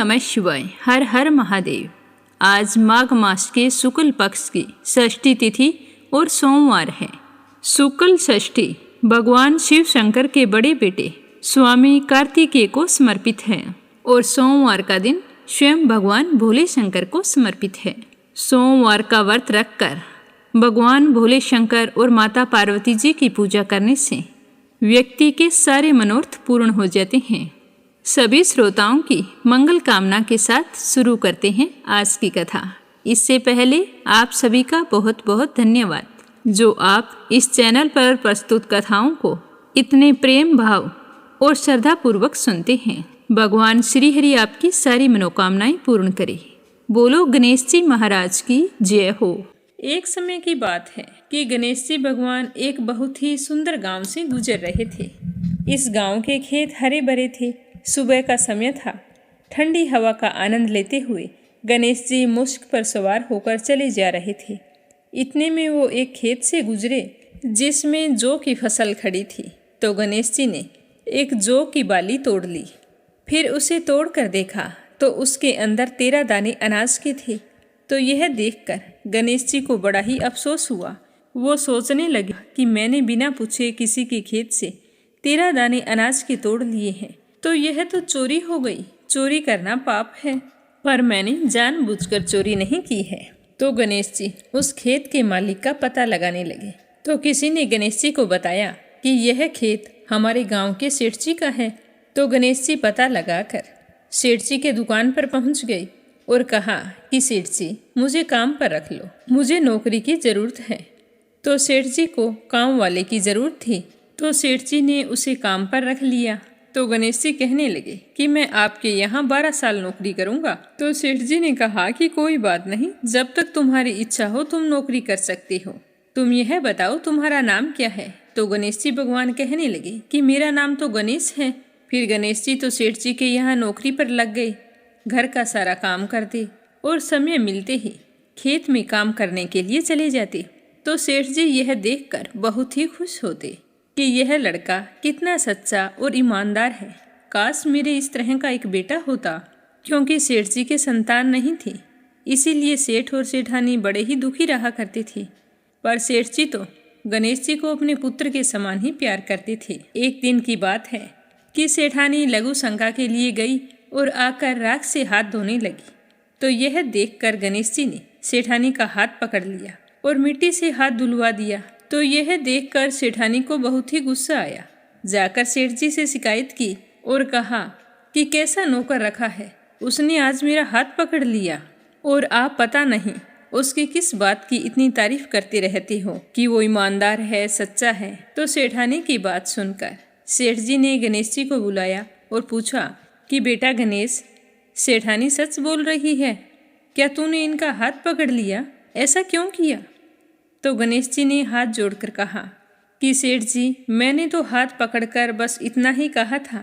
नमः शिवाय। हर हर महादेव। आज माघ मास के शुक्ल पक्ष की षष्ठी तिथि और सोमवार है। शुक्ल षष्ठी भगवान शिव शंकर के बड़े बेटे स्वामी कार्तिकेय को समर्पित है और सोमवार का दिन स्वयं भगवान भोले शंकर को समर्पित है। सोमवार का व्रत रखकर भगवान भोले शंकर और माता पार्वती जी की पूजा करने से व्यक्ति के सारे मनोरथ पूर्ण हो जाते हैं। सभी श्रोताओं की मंगल कामना के साथ शुरू करते हैं आज की कथा। इससे पहले आप सभी का बहुत बहुत धन्यवाद जो आप इस चैनल पर प्रस्तुत कथाओं को इतने प्रेम भाव और श्रद्धा पूर्वक सुनते हैं। भगवान श्री हरि आपकी सारी मनोकामनाएं पूर्ण करे। बोलो गणेश जी महाराज की जय हो। एक समय की बात है कि गणेश जी भगवान एक बहुत ही सुंदर गांव से गुजर रहे थे। इस गांव के खेत हरे भरे थे। सुबह का समय था। ठंडी हवा का आनंद लेते हुए गणेश जी मुश्क पर सवार होकर चले जा रहे थे। इतने में वो एक खेत से गुजरे जिसमें जौ की फसल खड़ी थी। तो गणेश जी ने एक जौ की बाली तोड़ ली। फिर उसे तोड़कर देखा तो उसके अंदर 13 दाने अनाज के थे। तो यह देखकर गणेश जी को बड़ा ही अफसोस हुआ। वो सोचने लगे कि मैंने बिना पूछे किसी के खेत से 13 दाने अनाज के तोड़ लिए हैं, तो यह तो चोरी हो गई। चोरी करना पाप है, पर मैंने जानबूझकर चोरी नहीं की है। तो गणेश जी उस खेत के मालिक का पता लगाने लगे। तो किसी ने गणेश जी को बताया कि यह खेत हमारे गांव के सेठ जी का है। तो गणेश जी पता लगाकर सेठ जी के दुकान पर पहुंच गए और कहा कि सेठ जी मुझे काम पर रख लो, मुझे नौकरी की ज़रूरत है। तो सेठ जी को काम वाले की ज़रूरत थी। तो सेठ जी ने उसे काम पर रख लिया। तो गणेश जी कहने लगे कि मैं आपके यहाँ 12 साल नौकरी करूँगा। तो सेठ जी ने कहा कि कोई बात नहीं, जब तक तुम्हारी इच्छा हो तुम नौकरी कर सकते हो। तुम यह बताओ तुम्हारा नाम क्या है। तो गणेश जी भगवान कहने लगे कि मेरा नाम तो गणेश है। फिर गणेश जी तो सेठ जी के यहाँ नौकरी पर लग गए। घर का सारा काम करते और समय मिलते ही खेत में काम करने के लिए चले जाते। तो सेठ जी यह देखकर बहुत ही खुश होते कि यह लड़का कितना सच्चा और ईमानदार है। काश मेरे इस तरह का एक बेटा होता। क्योंकि सेठ जी के संतान नहीं थी, इसीलिए सेठ और सेठानी बड़े ही दुखी रहा करते थे। पर सेठ जी तो गणेश जी को अपने पुत्र के समान ही प्यार करते थे। एक दिन की बात है कि सेठानी लघु शंका के लिए गई और आकर राख से हाथ धोने लगी। तो यह देखकर गणेश जी ने सेठानी का हाथ पकड़ लिया और मिट्टी से हाथ धुलवा दिया। तो यह देखकर सेठानी को बहुत ही गुस्सा आया। जाकर सेठ जी से शिकायत की और कहा कि कैसा नौकर रखा है, उसने आज मेरा हाथ पकड़ लिया और आप पता नहीं उसकी किस बात की इतनी तारीफ करते रहते हो कि वो ईमानदार है, सच्चा है। तो सेठानी की बात सुनकर सेठ जी ने गणेश जी को बुलाया और पूछा कि बेटा गणेश, सेठानी सच बोल रही है क्या? तूने इनका हाथ पकड़ लिया, ऐसा क्यों किया? तो गणेश जी ने हाथ जोड़कर कहा कि सेठ जी मैंने तो हाथ पकड़कर बस इतना ही कहा था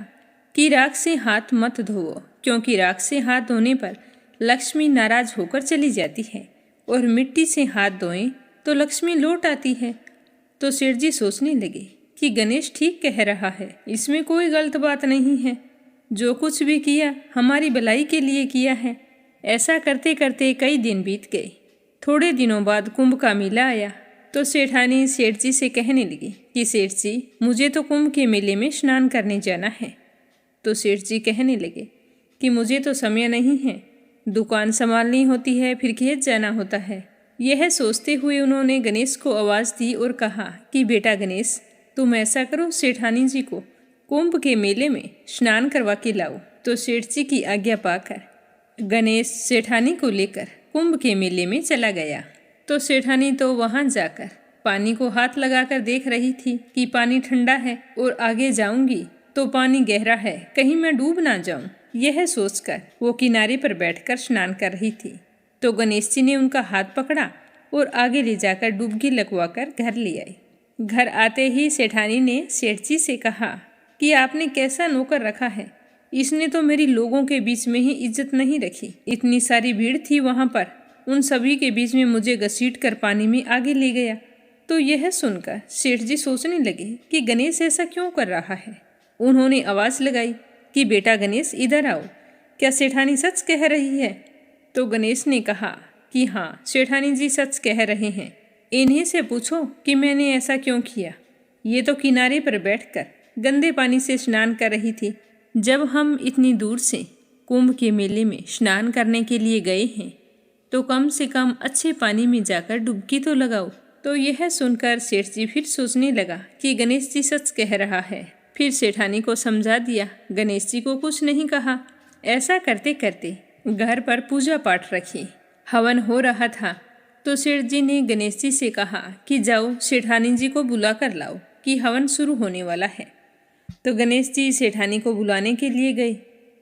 कि राख से हाथ मत धोवो, क्योंकि राख से हाथ धोने पर लक्ष्मी नाराज होकर चली जाती है और मिट्टी से हाथ धोएं तो लक्ष्मी लौट आती है। तो सेठ जी सोचने लगे कि गणेश ठीक कह रहा है, इसमें कोई गलत बात नहीं है। जो कुछ भी किया हमारी भलाई के लिए किया है। ऐसा करते करते कई दिन बीत गए। थोड़े दिनों बाद कुंभ का मेला आया। तो सेठानी सेठ जी से कहने लगी कि सेठ जी मुझे तो कुंभ के मेले में स्नान करने जाना है। तो सेठ जी कहने लगे कि मुझे तो समय नहीं है, दुकान संभालनी होती है, फिर खेत जाना होता है। यह सोचते हुए उन्होंने गणेश को आवाज़ दी और कहा कि बेटा गणेश, तुम ऐसा करो, सेठानी जी को कुंभ के मेले में स्नान करवा के लाओ। तो सेठ जी की आज्ञा पाकर गणेश सेठानी को लेकर कुंभ के मेले में चला गया। तो सेठानी तो वहां जाकर पानी को हाथ लगाकर देख रही थी कि पानी ठंडा है और आगे जाऊंगी तो पानी गहरा है, कहीं मैं डूब ना जाऊं। यह सोचकर वो किनारे पर बैठकर स्नान कर रही थी। तो गणेश जी ने उनका हाथ पकड़ा और आगे ले जाकर डुबकी लगवाकर घर ले आए। घर आते ही सेठानी ने सेठ जी से कहा कि आपने कैसा नौकर रखा है, इसने तो मेरी लोगों के बीच में ही इज्जत नहीं रखी। इतनी सारी भीड़ थी वहां पर, उन सभी के बीच में मुझे घसीट कर पानी में आगे ले गया। तो यह सुनकर सेठ जी सोचने लगे कि गणेश ऐसा क्यों कर रहा है। उन्होंने आवाज़ लगाई कि बेटा गणेश इधर आओ। क्या सेठानी सच कह रही है? तो गणेश ने कहा कि हाँ, सेठानी जी सच कह रहे हैं। इन्हीं से पूछो कि मैंने ऐसा क्यों किया। ये तो किनारे पर बैठकर गंदे पानी से स्नान कर रही थी। जब हम इतनी दूर से कुंभ के मेले में स्नान करने के लिए गए हैं तो कम से कम अच्छे पानी में जाकर डुबकी तो लगाओ। तो यह सुनकर सेठ जी फिर सोचने लगा कि गणेश जी सच कह रहा है। फिर सेठानी को समझा दिया, गणेश जी को कुछ नहीं कहा। ऐसा करते करते घर पर पूजा पाठ रखी। हवन हो रहा था तो सेठ जी ने गणेश जी से कहा कि जाओ सेठानी जी को बुला कर लाओ कि हवन शुरू होने वाला है। तो गणेश जी सेठानी को बुलाने के लिए गए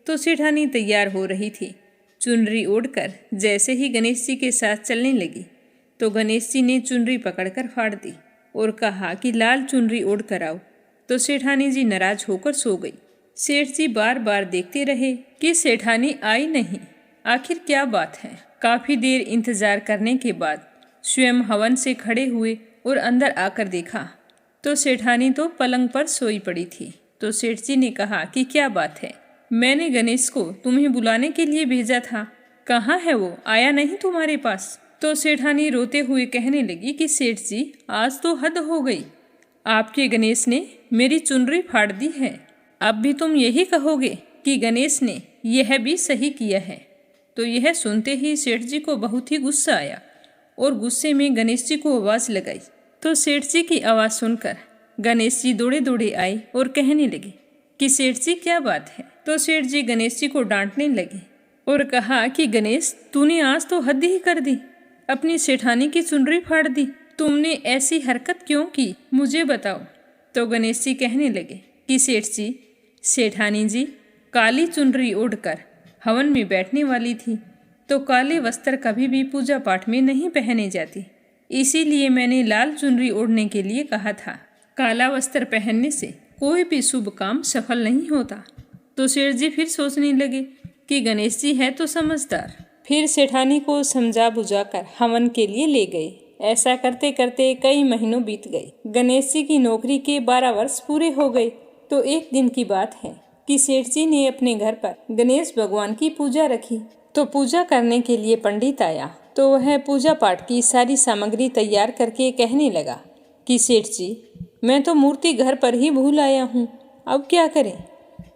तो सेठानी तैयार हो रही थी। चुनरी ओढ़कर जैसे ही गणेश जी के साथ चलने लगी तो गणेश जी ने चुनरी पकड़कर फाड़ दी और कहा कि लाल चुनरी ओढ़ कर आओ। तो सेठानी जी नाराज होकर सो गई। सेठ जी बार बार देखते रहे कि सेठानी आई नहीं। आखिर क्या बात है? काफी देर इंतजार करने के बाद स्वयं हवन से खड़े हुए और अंदर आकर देखा तो सेठानी तो पलंग पर सोई पड़ी थी। तो सेठ जी ने कहा कि क्या बात है? मैंने गणेश को तुम्हें बुलाने के लिए भेजा था, कहाँ है वो? आया नहीं तुम्हारे पास? तो सेठानी रोते हुए कहने लगी कि सेठ जी, आज तो हद हो गई। आपके गणेश ने मेरी चुनरी फाड़ दी है। अब भी तुम यही कहोगे कि गणेश ने यह भी सही किया है? तो यह सुनते ही सेठ जी को बहुत ही गुस्सा आया और गुस्से में गणेश जी को आवाज़ लगाई। तो सेठ जी की आवाज़ सुनकर गणेश जी दौड़े दौड़े आए और कहने लगे कि सेठ जी क्या बात है? तो सेठ जी गणेश जी को डांटने लगे और कहा कि गणेश, तूने आज तो हद ही कर दी, अपनी सेठानी की चुनरी फाड़ दी। तुमने ऐसी हरकत क्यों की, मुझे बताओ। तो गणेश जी कहने लगे कि सेठ जी, सेठानी जी काली चुनरी ओढ़कर हवन में बैठने वाली थी तो काले वस्त्र कभी भी पूजा पाठ में नहीं पहने जाती, इसीलिए मैंने लाल चुनरी ओढ़ने के लिए कहा था। काला वस्त्र पहनने से कोई भी शुभ काम सफल नहीं होता। तो सेठ जी फिर सोचने लगे कि गणेश जी है तो समझदार। फिर सेठानी को समझा बुझाकर हवन के लिए ले गए। ऐसा करते करते कई महीनों बीत गए। गणेश जी की नौकरी के 12 वर्ष पूरे हो गए। तो एक दिन की बात है कि सेठ जी ने अपने घर पर गणेश भगवान की पूजा रखी। तो पूजा करने के लिए पंडित आया तो वह पूजा पाठ की सारी सामग्री तैयार करके कहने लगा कि सेठ जी, मैं तो मूर्ति घर पर ही भूल आया हूँ, अब क्या करें?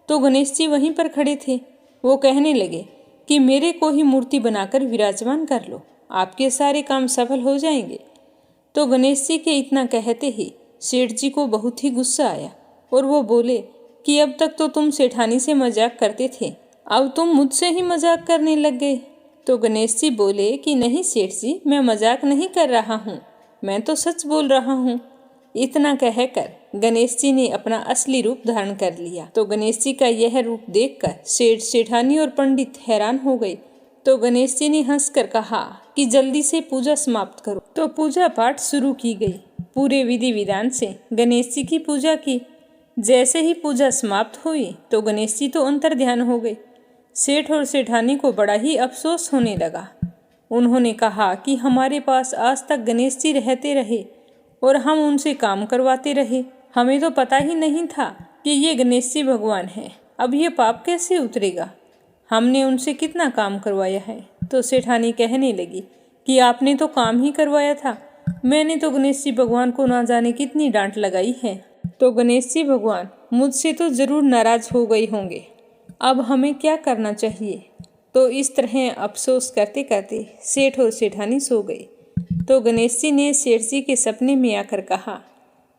तो गणेश जी वहीं पर खड़े थे। वो कहने लगे कि मेरे को ही मूर्ति बनाकर विराजमान कर लो, आपके सारे काम सफल हो जाएंगे। तो गणेश जी के इतना कहते ही सेठ जी को बहुत ही गुस्सा आया और वो बोले कि अब तक तो तुम सेठानी से मजाक करते थे, अब तुम मुझसे ही मजाक करने लग गए। तो गणेश जी बोले कि नहीं सेठ जी, मैं मजाक नहीं कर रहा हूँ, मैं तो सच बोल रहा हूँ। इतना कहकर गणेश जी ने अपना असली रूप धारण कर लिया। तो गणेश जी का यह रूप देखकर सेठ, सेठानी और पंडित हैरान हो गए। तो गणेश जी ने हंसकर कहा कि जल्दी से पूजा समाप्त करो। तो पूजा पाठ शुरू की गई। पूरे विधि विधान से गणेश जी की पूजा की। जैसे ही पूजा समाप्त हुई तो गणेश जी तो अंतर ध्यान हो गए। सेठ और सेठानी को बड़ा ही अफसोस होने लगा। उन्होंने कहा कि हमारे पास आज तक गणेश जी रहते रहे और हम उनसे काम करवाते रहे, हमें तो पता ही नहीं था कि ये गणेश जी भगवान हैं। अब ये पाप कैसे उतरेगा? हमने उनसे कितना काम करवाया है। तो सेठानी कहने लगी कि आपने तो काम ही करवाया था, मैंने तो गणेश जी भगवान को ना जाने कितनी डांट लगाई है। तो गणेश जी भगवान मुझसे तो जरूर नाराज हो गए होंगे, अब हमें क्या करना चाहिए? तो इस तरह अफसोस करते करते सेठ और सेठानी सो गए। तो गणेश जी ने सेठ जी के सपने में आकर कहा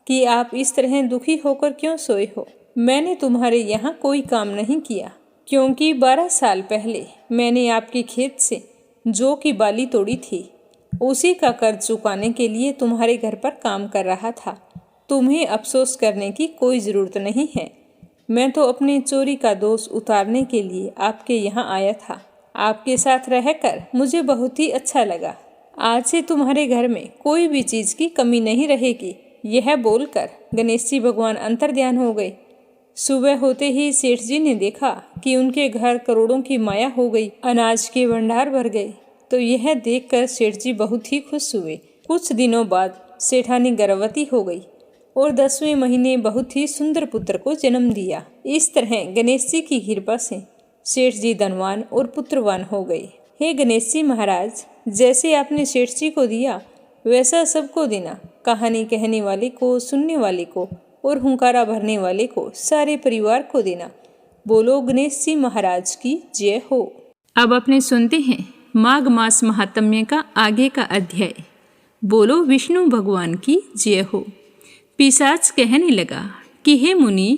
कि आप इस तरह दुखी होकर क्यों सोए हो? मैंने तुम्हारे यहाँ कोई काम नहीं किया, क्योंकि 12 साल पहले मैंने आपके खेत से जौ की बाली तोड़ी थी, उसी का कर्ज चुकाने के लिए तुम्हारे घर पर काम कर रहा था। तुम्हें अफसोस करने की कोई ज़रूरत नहीं है। मैं तो अपने चोरी का दोष उतारने के लिए आपके यहाँ आया था। आपके साथ रहकर मुझे बहुत ही अच्छा लगा। आज से तुम्हारे घर में कोई भी चीज़ की कमी नहीं रहेगी। यह बोलकर गणेश जी भगवान अंतर्ध्यान हो गए। सुबह होते ही सेठ जी ने देखा कि उनके घर करोड़ों की माया हो गई, अनाज के भंडार भर गए। तो यह देखकर सेठ जी बहुत ही खुश हुए। कुछ दिनों बाद सेठानी गर्भवती हो गई और 10वें महीने बहुत ही सुंदर पुत्र को जन्म दिया। इस तरह गणेश जी की कृपा से सेठ जी धनवान और पुत्रवान हो गए। हे गणेश जी महाराज, जैसे आपने सेठ जी को दिया वैसा सबको देना। कहानी कहने वाले को, सुनने वाले को और हुंकारा भरने वाले को, सारे परिवार को देना। बोलो गणेश जी महाराज की जय हो। अब अपने सुनते हैं माघ मास महात्म्य का आगे का अध्याय। बोलो विष्णु भगवान की जय हो। पिशाच कहने लगा कि हे मुनि,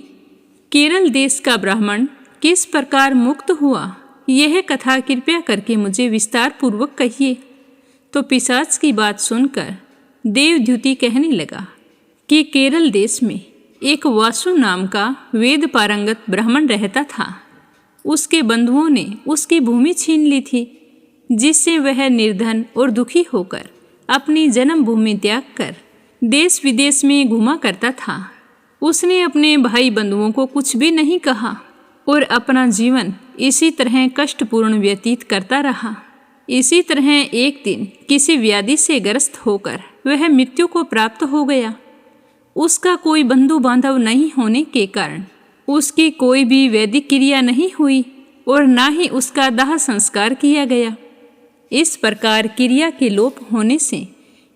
केरल देश का ब्राह्मण किस प्रकार मुक्त हुआ, यह कथा कृपया करके मुझे विस्तार पूर्वक कहिए। तो पिशाच की बात सुनकर देवद्युति कहने लगा कि केरल देश में एक वासु नाम का वेद पारंगत ब्राह्मण रहता था। उसके बंधुओं ने उसकी भूमि छीन ली थी, जिससे वह निर्धन और दुखी होकर अपनी जन्मभूमि त्याग कर देश विदेश में घूमा करता था। उसने अपने भाई बंधुओं को कुछ भी नहीं कहा और अपना जीवन इसी तरह कष्टपूर्ण व्यतीत करता रहा। इसी तरह एक दिन किसी व्याधि से ग्रस्त होकर वह मृत्यु को प्राप्त हो गया। उसका कोई बंधु बांधव नहीं होने के कारण उसकी कोई भी वैदिक क्रिया नहीं हुई और ना ही उसका दाह संस्कार किया गया। इस प्रकार क्रिया के लोप होने से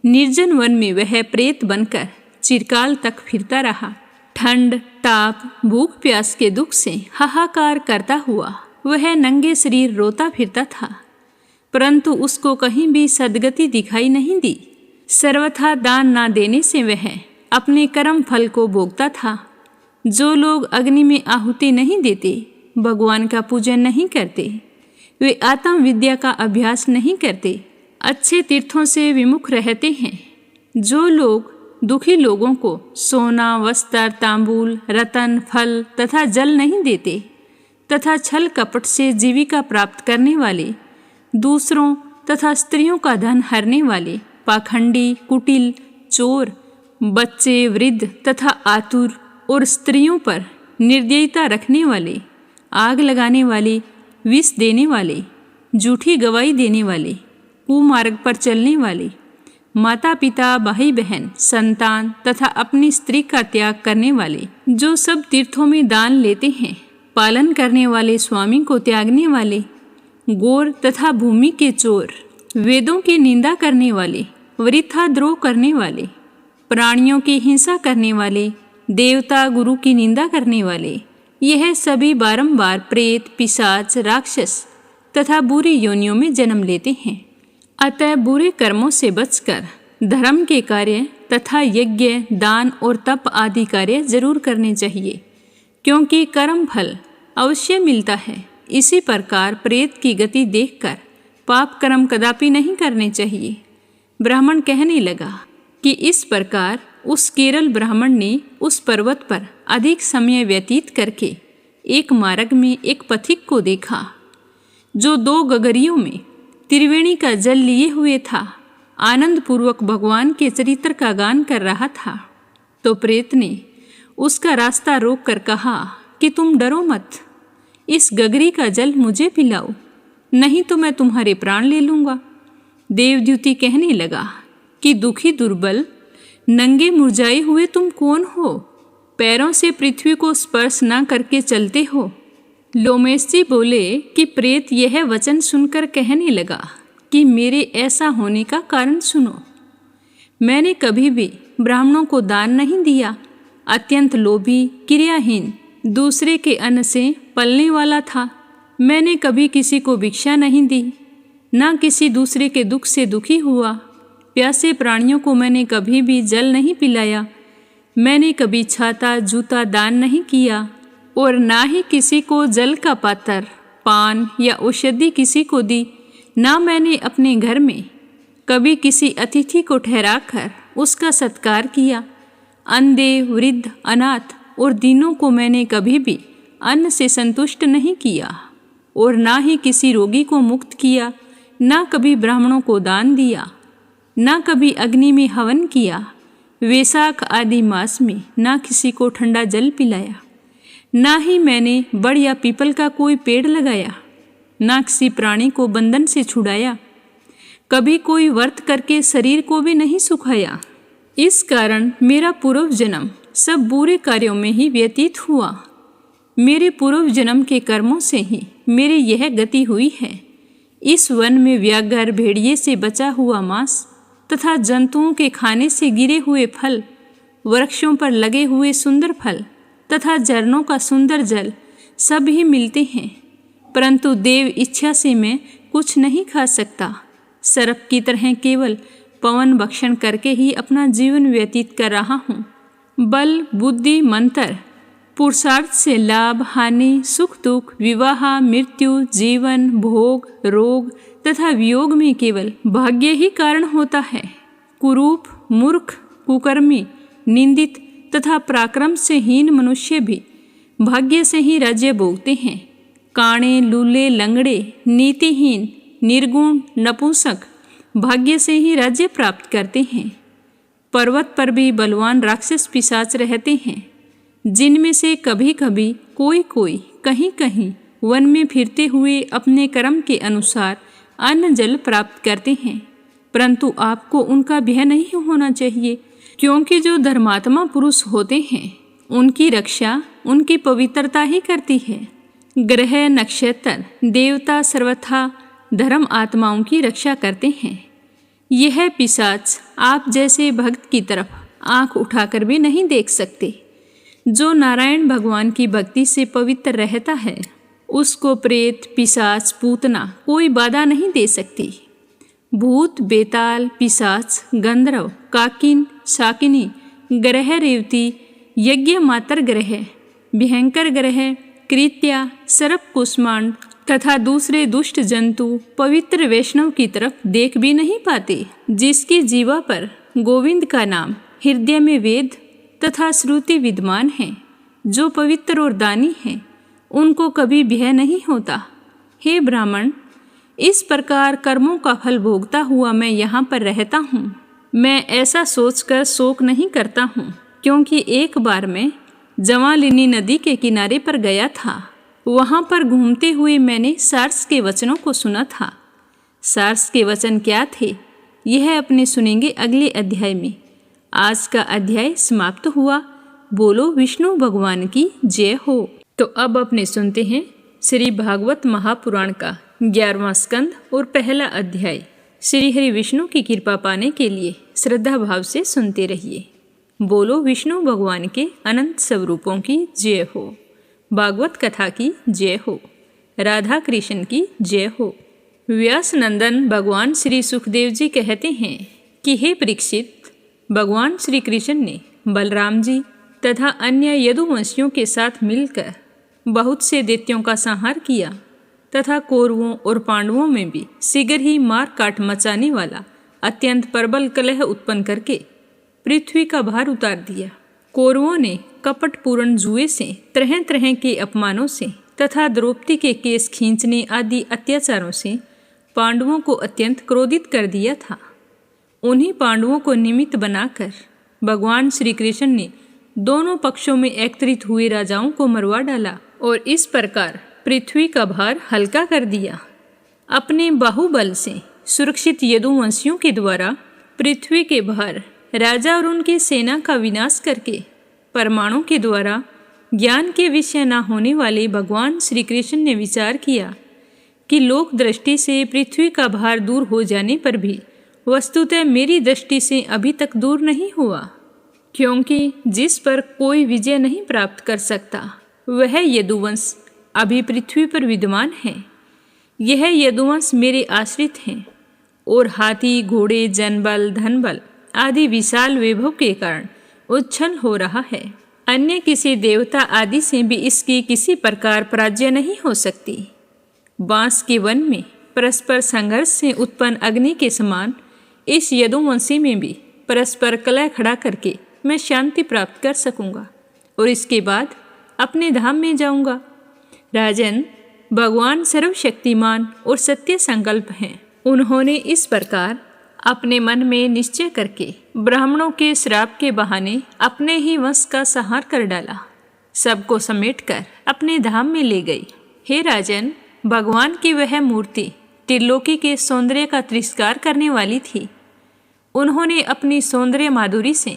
निर्जन वन में वह प्रेत बनकर चिरकाल तक फिरता रहा। ठंड, ताप, भूख प्यास के दुख से हाहाकार करता हुआ वह नंगे शरीर रोता फिरता था, परंतु उसको कहीं भी सद्गति दिखाई नहीं दी। सर्वथा दान ना देने से वह अपने कर्म फल को भोगता था। जो लोग अग्नि में आहुति नहीं देते, भगवान का पूजन नहीं करते, वे आत्म विद्या का अभ्यास नहीं करते, अच्छे तीर्थों से विमुख रहते हैं। जो लोग दुखी लोगों को सोना, वस्त्र, तांबूल, रतन, फल तथा जल नहीं देते तथा छल कपट से जीविका प्राप्त करने वाले, दूसरों तथा स्त्रियों का धन हरने वाले, पाखंडी, कुटिल, चोर, बच्चे, वृद्ध तथा आतुर और स्त्रियों पर निर्दयता रखने वाले, आग लगाने वाले, विष देने वाले, झूठी गवाही देने वाले, कुमार्ग पर चलने वाले, माता पिता, भाई बहन, संतान तथा अपनी स्त्री का त्याग करने वाले, जो सब तीर्थों में दान लेते हैं, पालन करने वाले, स्वामी को त्यागने वाले, गोर तथा भूमि के चोर, वेदों की निंदा करने वाले, वृथा द्रोह करने वाले, प्राणियों की हिंसा करने वाले, देवता गुरु की निंदा करने वाले, यह सभी बारंबार प्रेत, पिशाच, राक्षस तथा बुरी योनियों में जन्म लेते हैं। अतः बुरे कर्मों से बचकर धर्म के कार्य तथा यज्ञ, दान और तप आदि कार्य जरूर करने चाहिए, क्योंकि कर्म फल अवश्य मिलता है। इसी प्रकार प्रेत की गति देखकर पाप कर्म कदापि नहीं करने चाहिए। ब्राह्मण कहने लगा कि इस प्रकार उस केरल ब्राह्मण ने उस पर्वत पर अधिक समय व्यतीत करके एक मार्ग में एक पथिक को देखा, जो 2 गगरियों में त्रिवेणी का जल लिए हुए था, आनंद पूर्वक भगवान के चरित्र का गान कर रहा था। तो प्रेत ने उसका रास्ता रोक कर कहा कि तुम डरो मत, इस गगरी का जल मुझे पिलाओ, नहीं तो मैं तुम्हारे प्राण ले लूँगा। देवद्युति कहने लगा कि दुखी, दुर्बल, नंगे मुरझाए हुए तुम कौन हो? पैरों से पृथ्वी को स्पर्श न करके चलते हो। लोमेश जी बोले कि प्रेत यह वचन सुनकर कहने लगा कि मेरे ऐसा होने का कारण सुनो। मैंने कभी भी ब्राह्मणों को दान नहीं दिया, अत्यंत लोभी, क्रियाहीन, दूसरे के अन्न से पलने वाला था। मैंने कभी किसी को भिक्षा नहीं दी, ना किसी दूसरे के दुख से दुखी हुआ। प्यासे प्राणियों को मैंने कभी भी जल नहीं पिलाया। मैंने कभी छाता, जूता दान नहीं किया और ना ही किसी को जल का पात्र, पान या औषधि किसी को दी। ना मैंने अपने घर में कभी किसी अतिथि को ठहराकर उसका सत्कार किया। अंधे, वृद्ध, अनाथ और दीनों को मैंने कभी भी अन्न से संतुष्ट नहीं किया और ना ही किसी रोगी को मुक्त किया। ना कभी ब्राह्मणों को दान दिया, ना कभी अग्नि में हवन किया। वैशाख आदि मास में ना किसी को ठंडा जल पिलाया, ना ही मैंने बड़ या पीपल का कोई पेड़ लगाया, ना किसी प्राणी को बंधन से छुड़ाया। कभी कोई व्रत करके शरीर को भी नहीं सुखाया। इस कारण मेरा पूर्व जन्म सब बुरे कार्यों में ही व्यतीत हुआ। मेरे पूर्व जन्म के कर्मों से ही मेरी यह गति हुई है। इस वन में व्याघ्र भेड़िए से बचा हुआ मांस तथा जंतुओं के खाने से गिरे हुए फल, वृक्षों पर लगे हुए सुंदर फल तथा झरनों का सुंदर जल सब ही मिलते हैं, परंतु देव इच्छा से मैं कुछ नहीं खा सकता। सर्प की तरह केवल पवन भक्षण करके ही अपना जीवन व्यतीत कर रहा हूँ। बल, बुद्धि, मंत्र, पुरुषार्थ से लाभ, हानि, सुख दुख, विवाह, मृत्यु, जीवन, भोग, रोग तथा वियोग में केवल भाग्य ही कारण होता है। कुरूप, मूर्ख, कुकर्मी, निंदित तथा पराक्रम से हीन मनुष्य भी भाग्य से ही राज्य भोगते हैं। काणे, लूले, लंगड़े, नीतिहीन, निर्गुण, नपुंसक भाग्य से ही राज्य प्राप्त करते हैं। पर्वत पर भी बलवान राक्षस पिशाच रहते हैं, जिनमें से कभी कभी कोई कोई कहीं कहीं वन में फिरते हुए अपने कर्म के अनुसार अन्न जल प्राप्त करते हैं, परंतु आपको उनका भय नहीं होना चाहिए, क्योंकि जो धर्मात्मा पुरुष होते हैं उनकी रक्षा उनकी पवित्रता ही करती है। ग्रह, नक्षत्र, देवता सर्वथा धर्म आत्माओं की रक्षा करते हैं। यह पिशाच आप जैसे भक्त की तरफ आंख उठाकर भी नहीं देख सकते। जो नारायण भगवान की भक्ति से पवित्र रहता है उसको प्रेत, पिशाच, पूतना कोई बाधा नहीं दे सकती। भूत, बेताल, पिशाच, गंधर्व, काकिन, शाकिनी, ग्रह, रेवती, यज्ञ मातर ग्रह, भयंकर ग्रह, कृत्या, सर्प, कुष्मांड तथा दूसरे दुष्ट जंतु पवित्र वैष्णव की तरफ देख भी नहीं पाते। जिसकी जीवा पर गोविंद का नाम, हृदय में वेद तथा श्रुति विद्यमान है, जो पवित्र और दानी हैं, उनको कभी भय नहीं होता। हे ब्राह्मण, इस प्रकार कर्मों का फल भोगता हुआ मैं यहाँ पर रहता हूँ। मैं ऐसा सोचकर शोक नहीं करता हूँ, क्योंकि एक बार मैं जवालिनी नदी के किनारे पर गया था। वहाँ पर घूमते हुए मैंने सार्स के वचनों को सुना था। सार्स के वचन क्या थे, यह अपने सुनेंगे अगले अध्याय में। आज का अध्याय समाप्त हुआ। बोलो विष्णु भगवान की जय हो। तो अब अपने सुनते हैं श्री भागवत महापुराण का 11वां स्कंद और पहला अध्याय। श्री हरि विष्णु की कृपा पाने के लिए श्रद्धा भाव से सुनते रहिए। बोलो विष्णु भगवान के अनंत स्वरूपों की जय हो। भागवत कथा की जय हो। राधा कृष्ण की जय हो। व्यास नंदन भगवान श्री सुखदेव जी कहते हैं कि हे परीक्षित, भगवान श्री कृष्ण ने बलराम जी तथा अन्य यदुवंशियों के साथ मिलकर बहुत से दैत्यों का संहार किया तथा कौरवों और पांडवों में भी शीघ्र ही मार काट मचाने वाला अत्यंत प्रबल कलह उत्पन्न करके पृथ्वी का भार उतार दिया। कौरवों ने कपटपूर्ण जुए से, तरह तरह के अपमानों से तथा द्रौपदी के केस खींचने आदि अत्याचारों से पांडवों को अत्यंत क्रोधित कर दिया था। उन्हीं पांडवों को निमित्त बनाकर भगवान श्री कृष्ण ने दोनों पक्षों में एकत्रित हुए राजाओं को मरवा डाला और इस प्रकार पृथ्वी का भार हल्का कर दिया। अपने बाहुबल से सुरक्षित यदुवंशियों के द्वारा पृथ्वी के भार राजा और उनकी सेना का विनाश करके परमाणु के द्वारा ज्ञान के विषय न होने वाले भगवान श्री कृष्ण ने विचार किया कि लोक दृष्टि से पृथ्वी का भार दूर हो जाने पर भी वस्तुतः मेरी दृष्टि से अभी तक दूर नहीं हुआ, क्योंकि जिस पर कोई विजय नहीं प्राप्त कर सकता वह यदुवंश अभी पृथ्वी पर विद्यमान है। यह यदुवंश मेरे आश्रित हैं और हाथी, घोड़े, जनबल, धनबल आदि विशाल वैभव के कारण उच्छल हो रहा है। अन्य किसी देवता आदि से भी इसकी किसी प्रकार पराजय नहीं हो सकती। बांस के वन में परस्पर संघर्ष से उत्पन्न अग्नि के समान इस यदुवंशी में भी परस्पर कलह खड़ा करके मैं शांति प्राप्त कर सकूंगा और इसके बाद अपने धाम में जाऊंगा। राजन, भगवान सर्वशक्तिमान और सत्य संकल्प हैं। उन्होंने इस प्रकार अपने मन में निश्चय करके ब्राह्मणों के श्राप के बहाने अपने ही वंश का संहार कर डाला, सबको समेटकर अपने धाम में ले गई। हे राजन, भगवान की वह मूर्ति त्रिलोकी के सौंदर्य का तिरस्कार करने वाली थी। उन्होंने अपनी सौंदर्य माधुरी से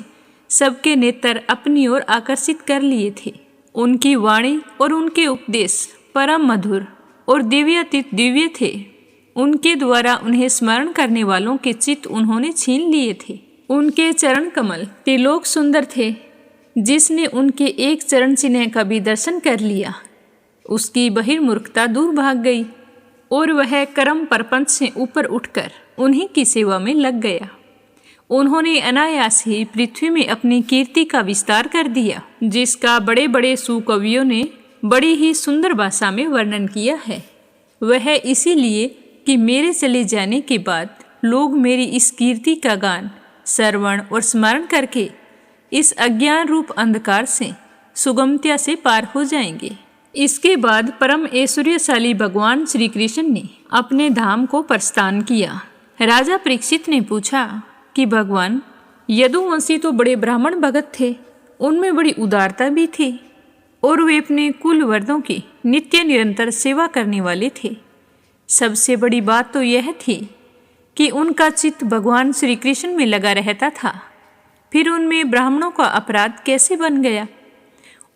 सबके नेत्र अपनी ओर आकर्षित कर लिए थे उनकी वाणी और उनके उपदेश परम मधुर और दिव्यातीत दिव्य थे। उनके द्वारा उन्हें स्मरण करने वालों के चित्त उन्होंने छीन लिए थे। उनके चरण कमल त्रिलोक सुंदर थे। जिसने उनके एक चरण चिन्ह का भी दर्शन कर लिया, उसकी बहिर्मूर्खता दूर भाग गई और वह कर्म प्रपंच से ऊपर उठकर उन्हीं की सेवा में लग गया। उन्होंने अनायास ही पृथ्वी में अपनी कीर्ति का विस्तार कर दिया, जिसका बड़े बड़े सुकवियों ने बड़ी ही सुंदर भाषा में वर्णन किया है। वह इसीलिए कि मेरे चले जाने के बाद लोग मेरी इस कीर्ति का गान श्रवण और स्मरण करके इस अज्ञान रूप अंधकार से सुगमता से पार हो जाएंगे। इसके बाद परम ऐश्वर्यशाली भगवान श्री कृष्ण ने अपने धाम को प्रस्थान किया। राजा परीक्षित ने पूछा कि भगवान, यदुवंशी तो बड़े ब्राह्मण भगत थे, उनमें बड़ी उदारता भी थी और वे अपने कुल वर्णों की नित्य निरंतर सेवा करने वाले थे। सबसे बड़ी बात तो यह थी कि उनका चित्त भगवान श्री कृष्ण में लगा रहता था। फिर उनमें ब्राह्मणों का अपराध कैसे बन गया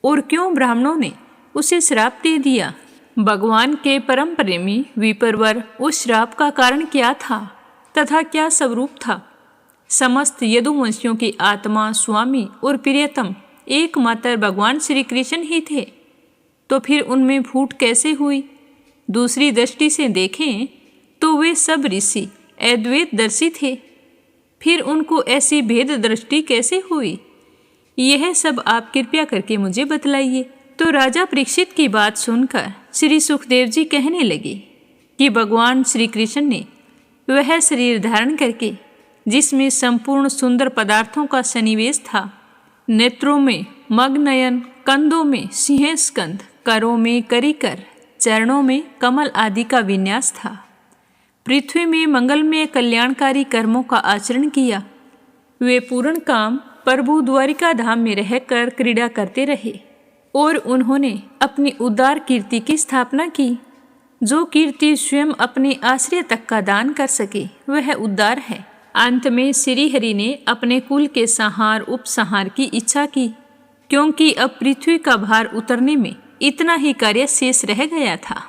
और क्यों ब्राह्मणों ने उसे श्राप दे दिया? भगवान के परम प्रेमी विप्रवर उस श्राप का कारण क्या था तथा क्या स्वरूप था? समस्त यदुवंशियों की आत्मा, स्वामी और प्रियतम एकमात्र भगवान श्री कृष्ण ही थे, तो फिर उनमें फूट कैसे हुई? दूसरी दृष्टि से देखें तो वे सब ऋषि अद्वैत दर्शी थे, फिर उनको ऐसी भेद दृष्टि कैसे हुई? यह सब आप कृपया करके मुझे बतलाइए। तो राजा परीक्षित की बात सुनकर श्री सुखदेव जी कहने लगे कि भगवान श्री कृष्ण ने वह शरीर धारण करके, जिसमें संपूर्ण सुंदर पदार्थों का सन्निवेश था, नेत्रों में मगनयन, कंधों में सिंह स्कंद, करों में करिकर, चरणों में कमल आदि का विन्यास था, पृथ्वी में मंगलमय कल्याणकारी कर्मों का आचरण किया। वे पूर्ण काम प्रभु द्वारिका धाम में रहकर क्रीड़ा करते रहे और उन्होंने अपनी उदार कीर्ति की स्थापना की। जो कीर्ति स्वयं अपने आश्रय तक का दान कर सके वह उदार है। अंत में श्री हरि ने अपने कुल के संहार उपसंहार की इच्छा की, क्योंकि अब पृथ्वी का भार उतरने में इतना ही कार्य शेष रह गया था।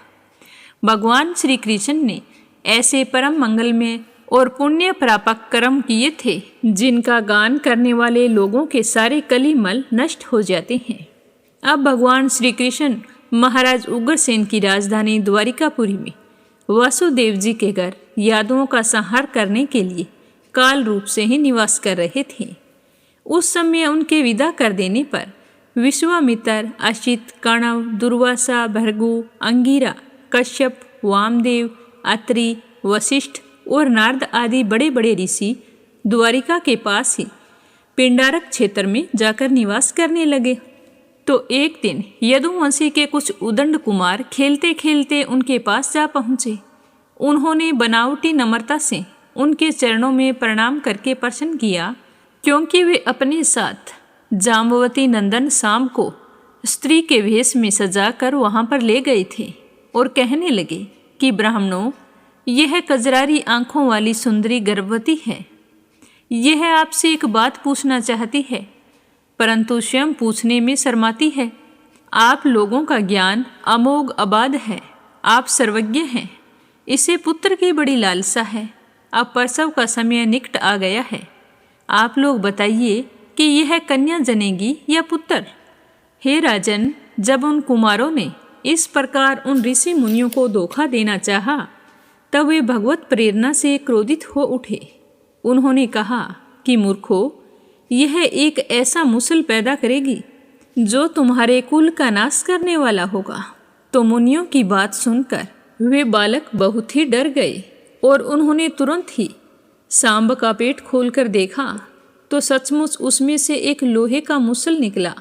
भगवान श्री कृष्ण ने ऐसे परम मंगलमय और पुण्य प्रापक कर्म किए थे, जिनका गान करने वाले लोगों के सारे कलिमल नष्ट हो जाते हैं। अब भगवान श्री कृष्ण महाराज उग्रसेन की राजधानी द्वारिकापुरी में वासुदेव जी के घर यादवों का संहार करने के लिए काल रूप से ही निवास कर रहे थे। उस समय उनके विदा कर देने पर विश्वामित्र, अशित, कणव, दुर्वासा, भृगु, अंगिरा, कश्यप, वामदेव, अत्रि, वशिष्ठ और नारद आदि बड़े बड़े ऋषि द्वारिका के पास ही पिंडारक क्षेत्र में जाकर निवास करने लगे। तो एक दिन यदुवंशी के कुछ उदंड कुमार खेलते खेलते उनके पास जा पहुँचे। उन्होंने बनावटी नम्रता से उनके चरणों में प्रणाम करके प्रसन्न किया, क्योंकि वे अपने साथ जाम्बवती नंदन शाम को स्त्री के वेश में सजाकर वहाँ पर ले गए थे और कहने लगे कि ब्राह्मणों, यह कजरारी आंखों वाली सुंदरी गर्भवती है। यह आपसे एक बात पूछना चाहती है, परंतु स्वयं पूछने में शर्माती है। आप लोगों का ज्ञान अमोघ अबाध है, आप सर्वज्ञ हैं। इसे पुत्र की बड़ी लालसा है। अब प्रसव का समय निकट आ गया है। आप लोग बताइए कि यह कन्या जनेगी या पुत्र? हे राजन, जब उन कुमारों ने इस प्रकार उन ऋषि मुनियों को धोखा देना चाहा, तब वे भगवत प्रेरणा से क्रोधित हो उठे। उन्होंने कहा कि मूर्खों, यह एक ऐसा मुसल पैदा करेगी जो तुम्हारे कुल का नाश करने वाला होगा। तो मुनियों की बात सुनकर वे बालक बहुत ही डर गए और उन्होंने तुरंत ही सांब का पेट खोलकर देखा तो सचमुच उसमें से एक लोहे का मुसल निकला।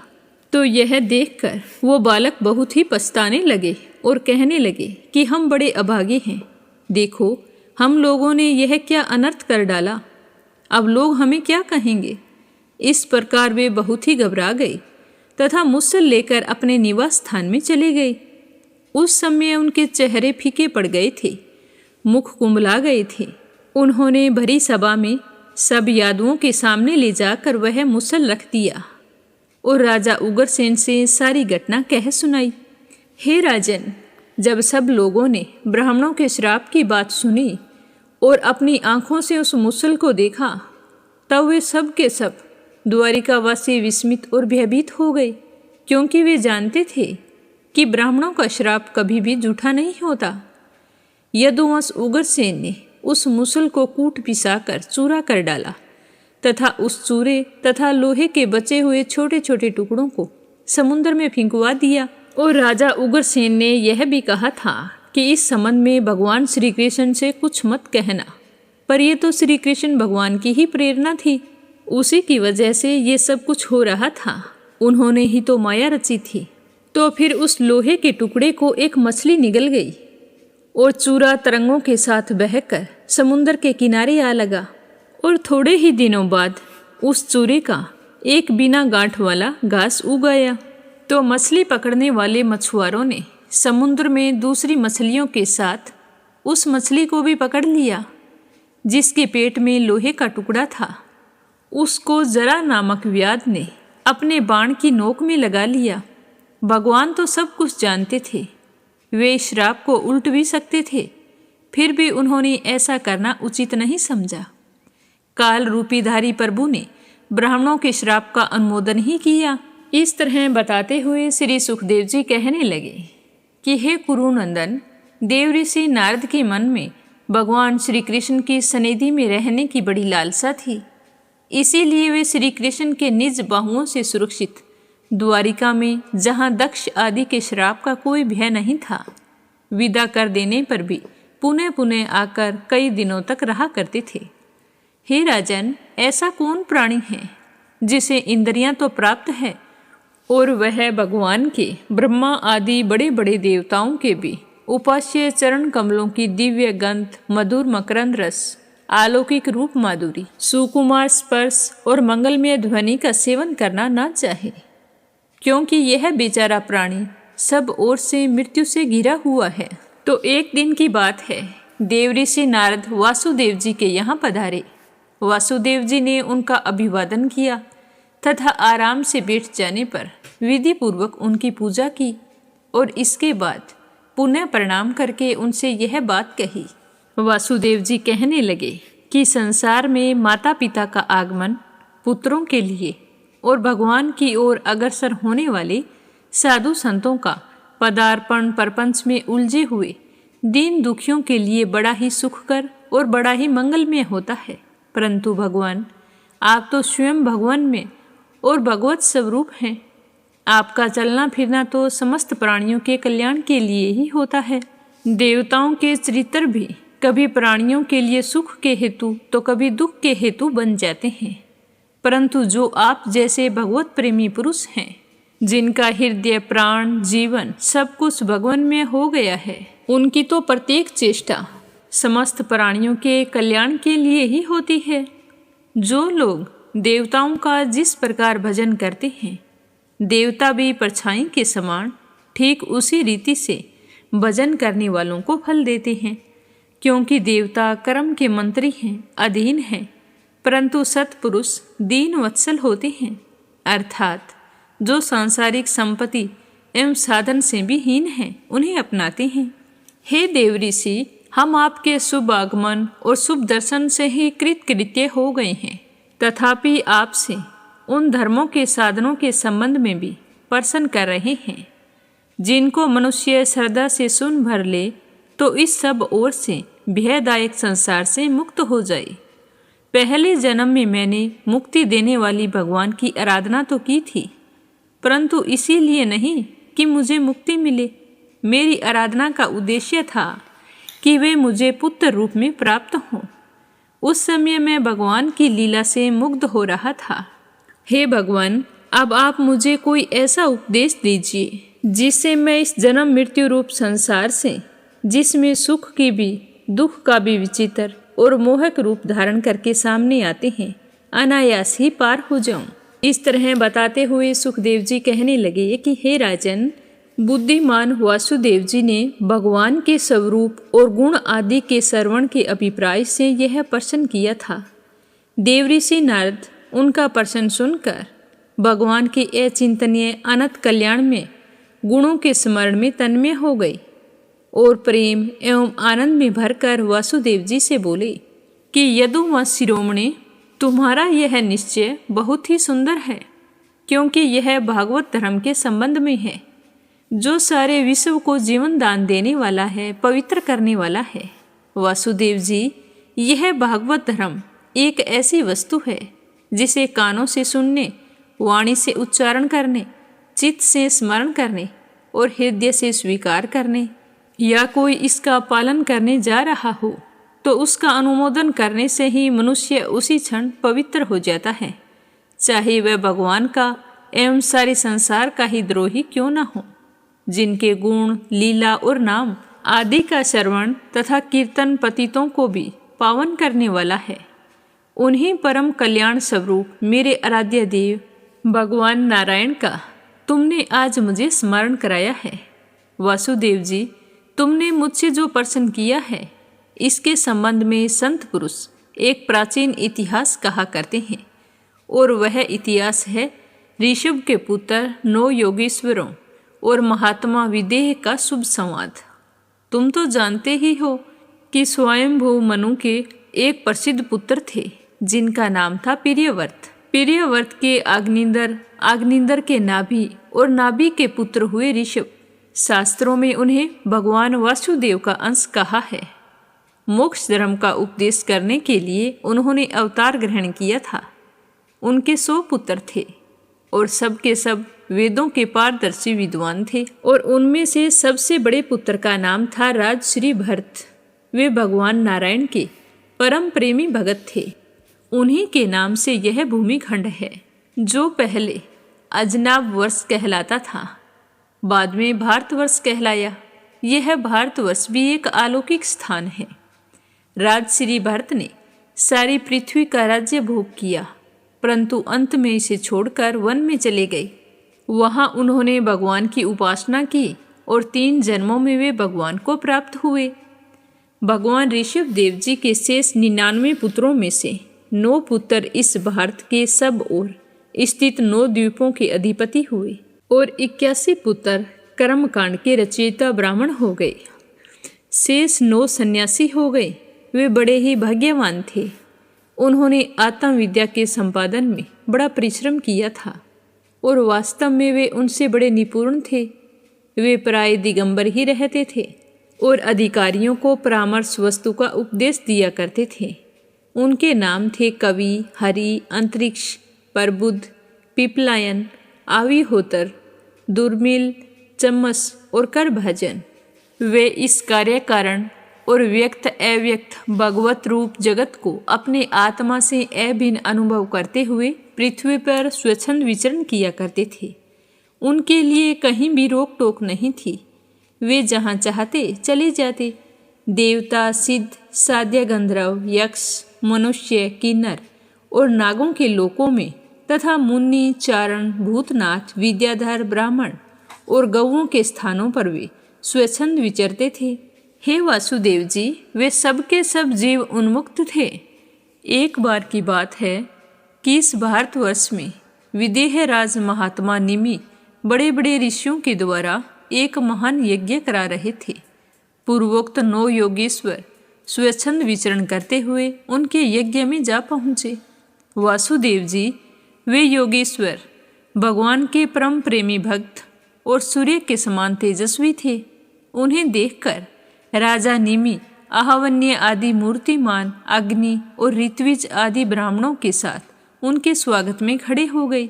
तो यह देखकर वो बालक बहुत ही पछताने लगे और कहने लगे कि हम बड़े अभागे हैं। देखो, हम लोगों ने यह क्या अनर्थ कर डाला। अब लोग हमें क्या कहेंगे। इस प्रकार वे बहुत ही घबरा गए तथा मुसल लेकर अपने निवास स्थान में चले गए। उस समय उनके चेहरे फीके पड़ गए थे, मुख कुंभला गए थे। उन्होंने भरी सभा में सब यादवों के सामने ले जाकर वह मुसल रख दिया। और राजा उग्रसेन से सारी घटना कह सुनाई। हे राजन, जब सब लोगों ने ब्राह्मणों के श्राप की बात सुनी और अपनी आंखों से उस मुसल को देखा, तब वे सब के सब द्वारिकावासी विस्मित और भयभीत हो गए, क्योंकि वे जानते थे कि ब्राह्मणों का श्राप कभी भी झूठा नहीं होता। यदुवंश उग्रसेन ने उस मुसल को कूट पिसाकर चूरा कर डाला तथा उस चूरे तथा लोहे के बचे हुए छोटे छोटे टुकड़ों को समुद्र में फेंकवा दिया। और राजा उग्रसेन ने यह भी कहा था कि इस संबंध में भगवान श्री कृष्ण से कुछ मत कहना, पर यह तो श्री कृष्ण भगवान की ही प्रेरणा थी, उसी की वजह से ये सब कुछ हो रहा था। उन्होंने ही तो माया रची थी। तो फिर उस लोहे के टुकड़े को एक मछली निगल गई और चूरा तरंगों के साथ बहकर समुद्र के किनारे आ लगा। और थोड़े ही दिनों बाद उस चूरे का एक बिना गांठ वाला घास उग आया। तो मछली पकड़ने वाले मछुआरों ने समुद्र में दूसरी मछलियों के साथ उस मछली को भी पकड़ लिया, जिसके पेट में लोहे का टुकड़ा था। उसको जरा नामक व्याध ने अपने बाण की नोक में लगा लिया। भगवान तो सब कुछ जानते थे, वे श्राप को उल्ट भी सकते थे, फिर भी उन्होंने ऐसा करना उचित नहीं समझा। काल रूपीधारी प्रभु ने ब्राह्मणों के श्राप का अनुमोदन ही किया। इस तरह बताते हुए श्री सुखदेव जी कहने लगे कि हे कुरुनंदन, देव ऋषि नारद के मन में भगवान श्री कृष्ण की सनिधि में रहने की बड़ी लालसा थी। इसीलिए वे श्री कृष्ण के निज बाहुओं से सुरक्षित द्वारिका में, जहाँ दक्ष आदि के श्राप का कोई भय नहीं था, विदा कर देने पर भी पुनः पुनः आकर कई दिनों तक रहा करते थे। हे राजन, ऐसा कौन प्राणी है जिसे इंद्रियां तो प्राप्त है और वह भगवान के ब्रह्मा आदि बड़े बड़े देवताओं के भी उपास्य चरण कमलों की दिव्य गंध, मधुर मकरंद रस, अलौकिक रूप माधुरी, सुकुमार स्पर्श और मंगलमय ध्वनि का सेवन करना ना चाहे, क्योंकि यह बेचारा प्राणी सब ओर से मृत्यु से घिरा हुआ है। तो एक दिन की बात है, देव ऋषि नारद वासुदेव जी के यहाँ पधारे। वासुदेव जी ने उनका अभिवादन किया तथा आराम से बैठ जाने पर विधि पूर्वक उनकी पूजा की और इसके बाद पुनः प्रणाम करके उनसे यह बात कही। वासुदेव जी कहने लगे कि संसार में माता पिता का आगमन पुत्रों के लिए और भगवान की ओर अग्रसर होने वाले साधु संतों का पदार्पण प्रपंच में उलझे हुए दीन दुखियों के लिए बड़ा ही सुखकर और बड़ा ही मंगलमय होता है। परंतु भगवान, आप तो स्वयं भगवान में और भगवत स्वरूप हैं। आपका चलना फिरना तो समस्त प्राणियों के कल्याण के लिए ही होता है। देवताओं के चरित्र भी कभी प्राणियों के लिए सुख के हेतु तो कभी दुख के हेतु बन जाते हैं, परंतु जो आप जैसे भगवत प्रेमी पुरुष हैं, जिनका हृदय प्राण जीवन सब कुछ भगवान में हो गया है, उनकी तो प्रत्येक चेष्टा समस्त प्राणियों के कल्याण के लिए ही होती है। जो लोग देवताओं का जिस प्रकार भजन करते हैं, देवता भी परछाई के समान ठीक उसी रीति से भजन करने वालों को फल देते हैं, क्योंकि देवता कर्म के मंत्री हैं, अधीन हैं, परंतु सत्पुरुष दीन वत्सल होते हैं, अर्थात जो सांसारिक संपत्ति एवं साधन से भी हीन हैं, उन्हें अपनाते हैं। हे देव ऋषि, हम आपके शुभ आगमन और शुभ दर्शन से ही कृतकृत्य हो गए हैं, तथापि आपसे उन धर्मों के साधनों के संबंध में भी प्रश्न कर रहे हैं, जिनको मनुष्य श्रद्धा से सुन भर ले तो इस सब ओर से भयदायक संसार से मुक्त हो जाए। पहले जन्म में मैंने मुक्ति देने वाली भगवान की आराधना तो की थी, परंतु इसीलिए नहीं कि मुझे मुक्ति मिले। मेरी आराधना का उद्देश्य था कि वे मुझे पुत्र रूप में प्राप्त हों। उस समय मैं भगवान की लीला से मुग्ध हो रहा था। हे भगवान, अब आप मुझे कोई ऐसा उपदेश दीजिए जिससे मैं इस जन्म मृत्यु रूप संसार से, जिसमें सुख की भी दुख का भी विचित्र और मोहक रूप धारण करके सामने आते हैं, अनायास ही पार हो जाऊं। इस तरह बताते हुए सुखदेव जी कहने लगे कि हे राजन, बुद्धिमान वासुदेव जी ने भगवान के स्वरूप और गुण आदि के श्रवण के अभिप्राय से यह प्रश्न किया था। देव ऋषि नारद उनका प्रश्न सुनकर भगवान के अचिंतनीय अनंत कल्याण में गुणों के स्मरण में तन्मय हो गई और प्रेम एवं आनंद में भरकर वासुदेव जी से बोले कि यदुवंश शिरोमणि, तुम्हारा यह निश्चय बहुत ही सुंदर है, क्योंकि यह भागवत धर्म के संबंध में है, जो सारे विश्व को जीवन दान देने वाला है, पवित्र करने वाला है। वासुदेव जी, यह भागवत धर्म एक ऐसी वस्तु है जिसे कानों से सुनने, वाणी से उच्चारण करने, चित्त से स्मरण करने और हृदय से स्वीकार करने, या कोई इसका पालन करने जा रहा हो तो उसका अनुमोदन करने से ही मनुष्य उसी क्षण पवित्र हो जाता है, चाहे वह भगवान का एवं सारे संसार का ही द्रोही क्यों न हो। जिनके गुण, लीला और नाम आदि का श्रवण तथा कीर्तन पतितों को भी पावन करने वाला है, उन्हीं परम कल्याण स्वरूप मेरे आराध्य देव भगवान नारायण का तुमने आज मुझे स्मरण कराया है। वासुदेव जी, तुमने मुझसे जो प्रश्न किया है, इसके संबंध में संत पुरुष एक प्राचीन इतिहास कहा करते हैं, और वह इतिहास है ऋषभ के पुत्र 9 योगीश्वरों और महात्मा विदेह का शुभ संवाद। तुम तो जानते ही हो कि स्वयंभू मनु के एक प्रसिद्ध पुत्र थे, जिनका नाम था प्रियव्रत। प्रियव्रत के अग्निंदर, अग्निंदर के नाभि और नाभि के पुत्र हुए ऋषभ। शास्त्रों में उन्हें भगवान वासुदेव का अंश कहा है। मोक्ष धर्म का उपदेश करने के लिए उन्होंने अवतार ग्रहण किया था। उनके 100 पुत्र थे और सब के सब वेदों के पारदर्शी विद्वान थे, और उनमें से सबसे बड़े पुत्र का नाम था राजश्री भरत। वे भगवान नारायण के परम प्रेमी भगत थे। उन्हीं के नाम से यह भूमिखंड है, जो पहले अजनाब वर्ष कहलाता था, बाद में भारतवर्ष कहलाया। यह भारतवर्ष भी एक अलौकिक स्थान है। राजश्री भरत ने सारी पृथ्वी का राज्य भोग किया, परंतु अंत में इसे छोड़कर वन में चले गए। वहाँ उन्होंने भगवान की उपासना की और 3 जन्मों में वे भगवान को प्राप्त हुए। भगवान ऋषभ देव जी के शेष 99 पुत्रों में से 9 पुत्र इस भारत के सब ओर स्थित 9 द्वीपों के अधिपति हुए और 81 पुत्र कर्मकांड के रचयिता ब्राह्मण हो गए। शेष 9 सन्यासी हो गए। वे बड़े ही भाग्यवान थे। उन्होंने आत्मविद्या के संपादन में बड़ा परिश्रम किया था और वास्तव में वे उनसे बड़े निपुण थे। वे प्राय दिगंबर ही रहते थे और अधिकारियों को परामर्श वस्तु का उपदेश दिया करते थे। उनके नाम थे कवि, हरि, अंतरिक्ष, प्रबुद्ध, पिपलायन, आविहोतर, दुर्मिल, चम्मस और करभाजन। वे इस कार्य कारण और व्यक्त अव्यक्त भगवत रूप जगत को अपने आत्मा से अभिन्न अनुभव करते हुए पृथ्वी पर स्वच्छंद विचरण किया करते थे। उनके लिए कहीं भी रोक टोक नहीं थी। वे जहाँ चाहते चले जाते। देवता, सिद्ध, साध्य, गंधर्व, यक्ष, मनुष्य, किन्नर और नागों के लोकों में तथा मुनि, चारण, भूतनाथ, विद्याधर, ब्राह्मण और गौओं के स्थानों पर वे स्वच्छंद विचरते थे। हे वासुदेव जी, वे सबके सब जीव उन्मुक्त थे। एक बार की बात है कि इस भारतवर्ष में विदेह राज महात्मा निमि बड़े बड़े ऋषियों के द्वारा एक महान यज्ञ करा रहे थे। पूर्वोक्त 9 योगेश्वर स्वच्छंद विचरण करते हुए उनके यज्ञ में जा पहुँचे। वासुदेव जी, वे योगेश्वर भगवान के परम प्रेमी भक्त और सूर्य के समान तेजस्वी थे। उन्हें देखकर राजा निमि आहवन्य आदि मूर्तिमान अग्नि और ऋत्विज आदि ब्राह्मणों के साथ उनके स्वागत में खड़े हो गए।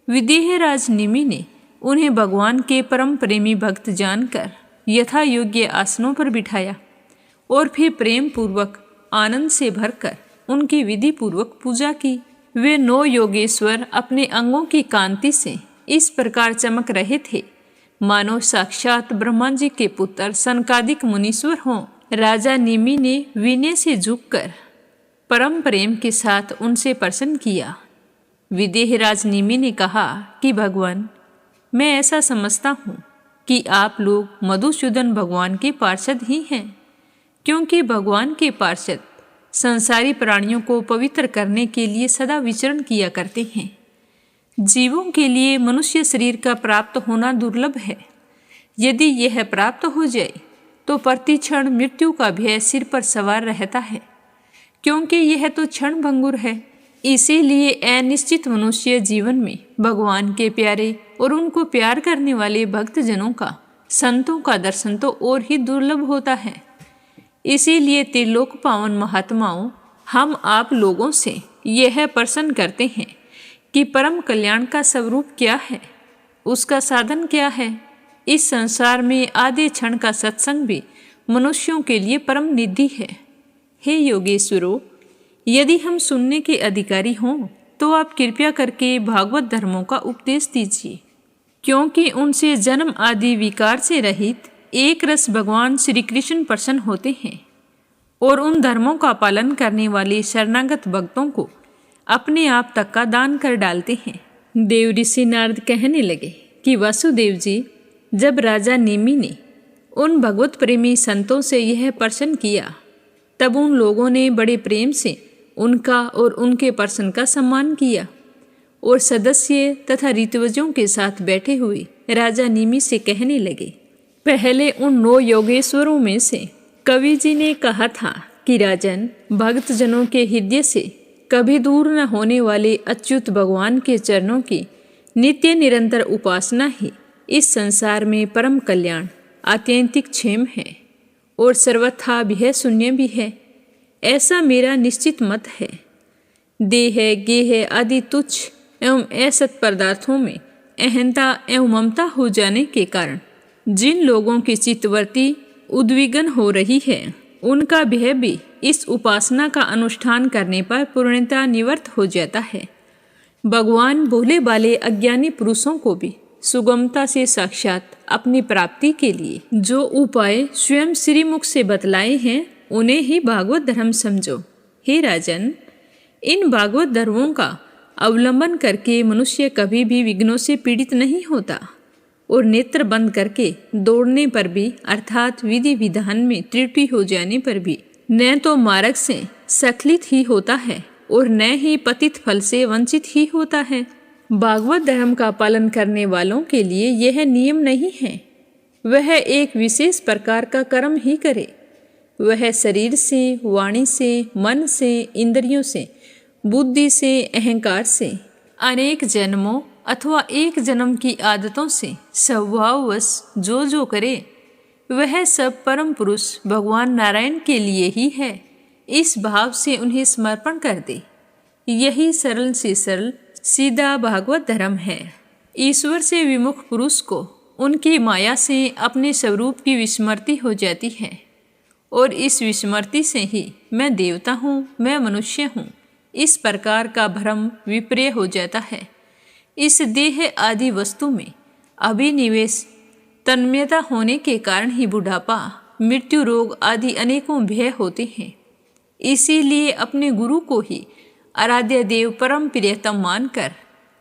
विदेह राज निमि ने उन्हें भगवान के परम प्रेमी भक्त जानकर यथा योग्य आसनों पर बिठाया और फिर प्रेम पूर्वक आनंद से भरकर उनकी विधि पूर्वक पूजा की। वे 9 योगेश्वर अपने अंगों की कांति से इस प्रकार चमक रहे थे मानो साक्षात ब्रह्मा जी के पुत्र सनकादिक मुनीश्वर हों। राजा निमि ने विनय से झुककर परम प्रेम के साथ उनसे प्रसन्न किया। विदेहराज निमि ने कहा कि भगवान, मैं ऐसा समझता हूँ कि आप लोग मधुसूदन भगवान के पार्षद ही हैं, क्योंकि भगवान के पार्षद संसारी प्राणियों को पवित्र करने के लिए सदा विचरण किया करते हैं। जीवों के लिए मनुष्य शरीर का प्राप्त होना दुर्लभ है। यदि यह प्राप्त हो जाए तो प्रतिक्षण मृत्यु का भय सिर पर सवार रहता है, क्योंकि यह तो क्षण भंगुर है। इसीलिए अनिश्चित मनुष्य जीवन में भगवान के प्यारे और उनको प्यार करने वाले भक्तजनों का, संतों का दर्शन तो और ही दुर्लभ होता है। इसीलिए त्रिलोक पावन महात्माओं, हम आप लोगों से यह प्रश्न करते हैं कि परम कल्याण का स्वरूप क्या है, उसका साधन क्या है। इस संसार में आधे क्षण का सत्संग भी मनुष्यों के लिए परम निधि है। हे योगेश्वरों, यदि हम सुनने के अधिकारी हों तो आप कृपया करके भागवत धर्मों का उपदेश दीजिए, क्योंकि उनसे जन्म आदि विकार से रहित एक रस भगवान श्री कृष्ण प्रसन्न होते हैं और उन धर्मों का पालन करने वाले शरणागत भक्तों को अपने आप तक का दान कर डालते हैं। देव ऋषि नारद कहने लगे कि वासुदेव जी, जब राजा नेमि ने उन भगवत प्रेमी संतों से यह प्रश्न किया, तब उन लोगों ने बड़े प्रेम से उनका और उनके प्रश्न का सम्मान किया और सदस्य तथा ऋतुवजों के साथ बैठे हुए राजा नेमि से कहने लगे। पहले उन 9 योगेश्वरों में से कवि जी ने कहा था कि राजन, भक्तजनों के हृदय से कभी दूर न होने वाले अच्युत भगवान के चरणों की नित्य निरंतर उपासना ही इस संसार में परम कल्याण, आत्यंतिक क्षेम है और सर्वथा भय शून्य भी है। ऐसा मेरा निश्चित मत है। देह, गेह आदि तुच्छ एवं असत पदार्थों में अहंता एवं ममता हो जाने के कारण जिन लोगों की चित्तवृत्ति उद्विग्न हो रही है, उनका भय भी इस उपासना का अनुष्ठान करने पर पूर्णतः निवृत्त हो जाता है। भगवान भोले भाले अज्ञानी पुरुषों को भी सुगमता से साक्षात अपनी प्राप्ति के लिए जो उपाय स्वयं श्रीमुख से बतलाए हैं, उन्हें ही भागवत धर्म समझो। हे राजन, इन भागवत धर्मों का अवलंबन करके मनुष्य कभी भी विघ्नों से पीड़ित नहीं होता और नेत्र बंद करके दौड़ने पर भी, अर्थात विधि विधान में त्रुटि हो जाने पर भी न तो मार्ग से स्खलित ही होता है और न ही पतित फल से वंचित ही होता है। भागवत धर्म का पालन करने वालों के लिए यह नियम नहीं है। वह एक विशेष प्रकार का कर्म ही करे। वह शरीर से, वाणी से, मन से, इंद्रियों से, बुद्धि से, अहंकार से, अनेक जन्मों अथवा एक जन्म की आदतों से स्वभाववश जो करे, वह सब परम पुरुष भगवान नारायण के लिए ही है। इस भाव से उन्हें समर्पण कर दे। यही सरल से सरल सीधा भागवत धर्म है। ईश्वर से विमुख पुरुष को उनकी माया से अपने स्वरूप की विस्मृति हो जाती है और इस विस्मृति से ही मैं देवता हूँ, मैं मनुष्य हूँ, इस प्रकार का भ्रम विपर्य हो जाता है। इस देह आदि वस्तु में अभिनिवेश तन्मयता होने के कारण ही बुढ़ापा, मृत्यु, रोग आदि अनेकों भय होते हैं। इसीलिए अपने गुरु को ही आराध्य देव परम प्रियतम मानकर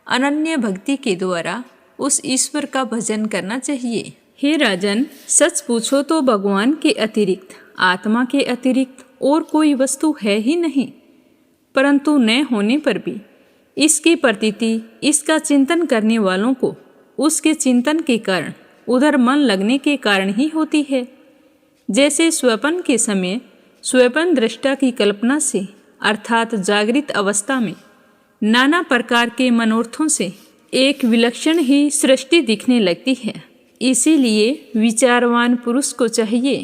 अनन्य भक्ति के द्वारा उस ईश्वर का भजन करना चाहिए। हे राजन, सच पूछो तो भगवान के अतिरिक्त, आत्मा के अतिरिक्त और कोई वस्तु है ही नहीं। परंतु न होने पर भी इसकी प्रतीति, इसका चिंतन करने वालों को उसके चिंतन के कारण, उधर मन लगने के कारण ही होती है। जैसे स्वप्न के समय स्वप्न दृष्टा की कल्पना से, अर्थात जागृत अवस्था में नाना प्रकार के मनोर्थों से एक विलक्षण ही सृष्टि दिखने लगती है। इसीलिए विचारवान पुरुष को चाहिए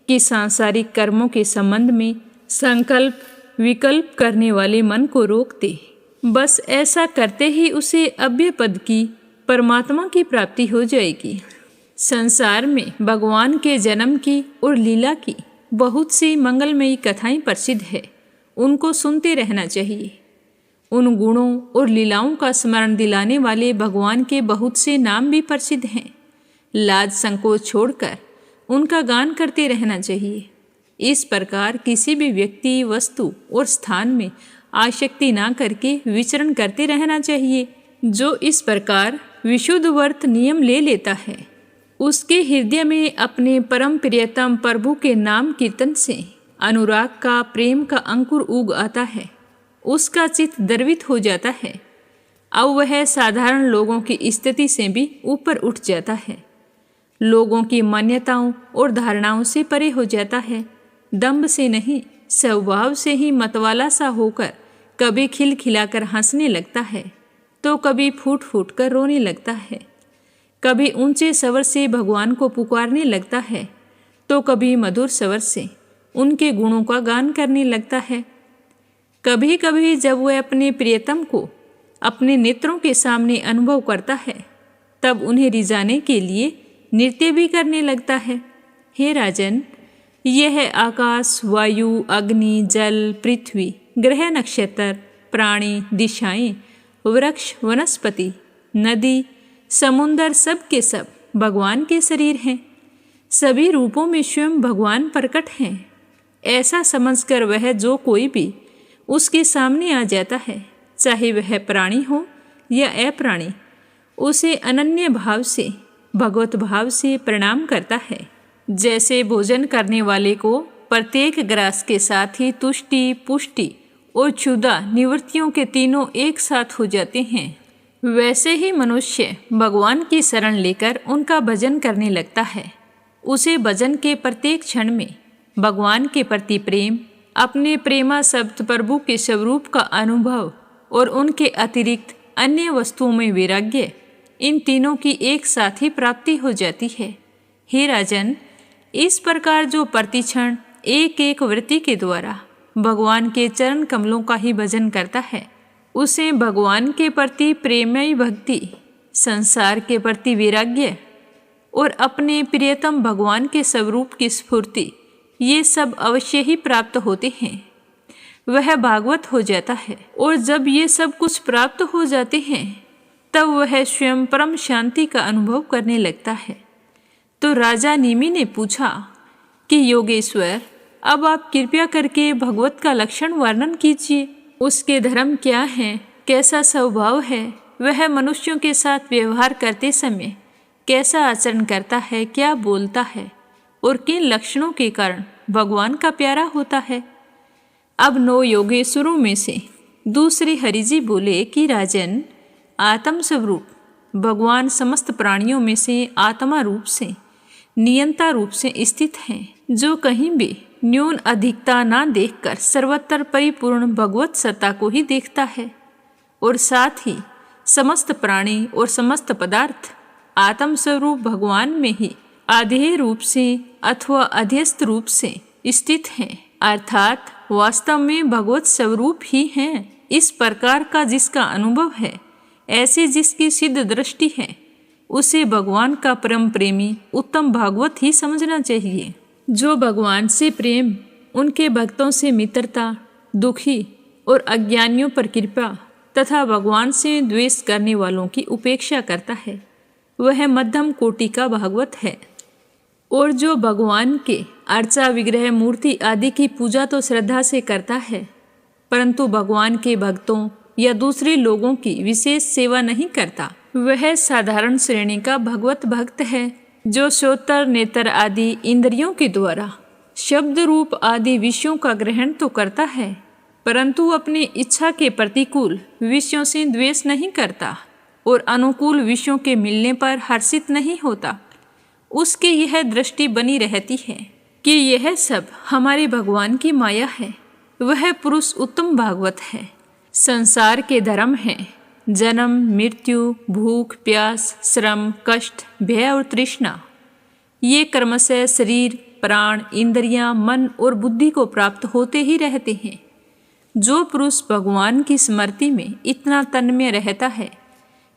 कि सांसारिक कर्मों के संबंध में संकल्प विकल्प करने वाले मन को रोक दे। बस ऐसा करते ही उसे अभ्य पद की, परमात्मा की प्राप्ति हो जाएगी। संसार में भगवान के जन्म की और लीला की बहुत सी मंगलमयी कथाएं प्रसिद्ध है। उनको सुनते रहना चाहिए। उन गुणों और लीलाओं का स्मरण दिलाने वाले भगवान के बहुत से नाम भी प्रसिद्ध हैं। लाज संकोच छोड़कर उनका गान करते रहना चाहिए। इस प्रकार किसी भी व्यक्ति, वस्तु और स्थान में आसक्ति ना करके विचरण करते रहना चाहिए। जो इस प्रकार विशुद्ध व्रत नियम ले लेता है, उसके हृदय में अपने परम प्रियतम प्रभु के नाम कीर्तन से अनुराग का, प्रेम का अंकुर उग आता है। उसका चित्त द्रवित हो जाता है। अब वह साधारण लोगों की स्थिति से भी ऊपर उठ जाता है, लोगों की मान्यताओं और धारणाओं से परे हो जाता है। दंभ से नहीं, स्वभाव से ही मतवाला सा होकर कभी खिलखिलाकर हंसने लगता है तो कभी फूट फूट कर रोने लगता है, कभी ऊंचे स्वर से भगवान को पुकारने लगता है तो कभी मधुर स्वर से उनके गुणों का गान करने लगता है। कभी कभी जब वह अपने प्रियतम को अपने नेत्रों के सामने अनुभव करता है तब उन्हें रिझाने के लिए नृत्य भी करने लगता है। हे राजन, यह आकाश, वायु, अग्नि, जल, पृथ्वी, ग्रह, नक्षत्र, प्राणी, दिशाएं, वृक्ष, वनस्पति, नदी, समुंदर सब के सब भगवान के शरीर हैं। सभी रूपों में स्वयं भगवान प्रकट हैं। ऐसा समझकर वह जो कोई भी उसके सामने आ जाता है, चाहे वह प्राणी हो या अप्राणी, उसे अनन्य भाव से, भगवत भाव से प्रणाम करता है। जैसे भोजन करने वाले को प्रत्येक ग्रास के साथ ही तुष्टि, पुष्टि और क्षुधा निवृत्तियों के तीनों एक साथ हो जाते हैं, वैसे ही मनुष्य भगवान की शरण लेकर उनका भजन करने लगता है। उसे भजन के प्रत्येक क्षण में भगवान के प्रति प्रेम, अपने प्रेमासक्त प्रभु के स्वरूप का अनुभव और उनके अतिरिक्त अन्य वस्तुओं में वैराग्य, इन तीनों की एक साथ ही प्राप्ति हो जाती है। हे राजन, इस प्रकार जो प्रतिक्षण एक एक वृत्ति के द्वारा भगवान के चरण कमलों का ही भजन करता है, उसे भगवान के प्रति प्रेमयी भक्ति, संसार के प्रति वैराग्य और अपने प्रियतम भगवान के स्वरूप की स्फूर्ति, ये सब अवश्य ही प्राप्त होते हैं। वह भागवत हो जाता है और जब ये सब कुछ प्राप्त हो जाते हैं तब वह स्वयं परम शांति का अनुभव करने लगता है। तो राजा निमि ने पूछा कि योगेश्वर, अब आप कृपया करके भगवत का लक्षण वर्णन कीजिए। उसके धर्म क्या हैं, कैसा स्वभाव है, वह मनुष्यों के साथ व्यवहार करते समय कैसा आचरण करता है, क्या बोलता है और किन लक्षणों के कारण भगवान का प्यारा होता है। अब 9 योगेश्वरों में से दूसरे हरिजी बोले कि राजन, आत्म स्वरूप भगवान समस्त प्राणियों में से आत्मा रूप से, नियंता रूप से स्थित हैं, जो कहीं भी न्यून अधिकता ना देखकर सर्वत्र परिपूर्ण भगवत सत्ता को ही देखता है और साथ ही समस्त प्राणी और समस्त पदार्थ आत्म स्वरूप भगवान में ही आधेय रूप से अथवा अध्यस्त रूप से स्थित हैं, अर्थात वास्तव में भगवत स्वरूप ही हैं। इस प्रकार का जिसका अनुभव है, ऐसे जिसकी सिद्ध दृष्टि है, उसे भगवान का परम प्रेमी उत्तम भागवत ही समझना चाहिए। जो भगवान से प्रेम, उनके भक्तों से मित्रता, दुखी और अज्ञानियों पर कृपा तथा भगवान से द्वेष करने वालों की उपेक्षा करता है, वह मध्यम कोटि का भागवत है। और जो भगवान के अर्चा, विग्रह, मूर्ति आदि की पूजा तो श्रद्धा से करता है, परंतु भगवान के भक्तों या दूसरे लोगों की विशेष सेवा नहीं करता, वह साधारण श्रेणी का भगवत भक्त है। जो श्रोत्र, नेत्र आदि इंद्रियों के द्वारा शब्द, रूप आदि विषयों का ग्रहण तो करता है, परंतु अपनी इच्छा के प्रतिकूल विषयों से द्वेष नहीं करता और अनुकूल विषयों के मिलने पर हर्षित नहीं होता, उसकी यह दृष्टि बनी रहती है कि यह सब हमारे भगवान की माया है, वह पुरुष उत्तम भागवत है। संसार के धर्म हैं जन्म, मृत्यु, भूख, प्यास, श्रम, कष्ट, भय और तृष्णा। ये क्रमशः शरीर, प्राण, इंद्रियां, मन और बुद्धि को प्राप्त होते ही रहते हैं। जो पुरुष भगवान की स्मृति में इतना तन्मय रहता है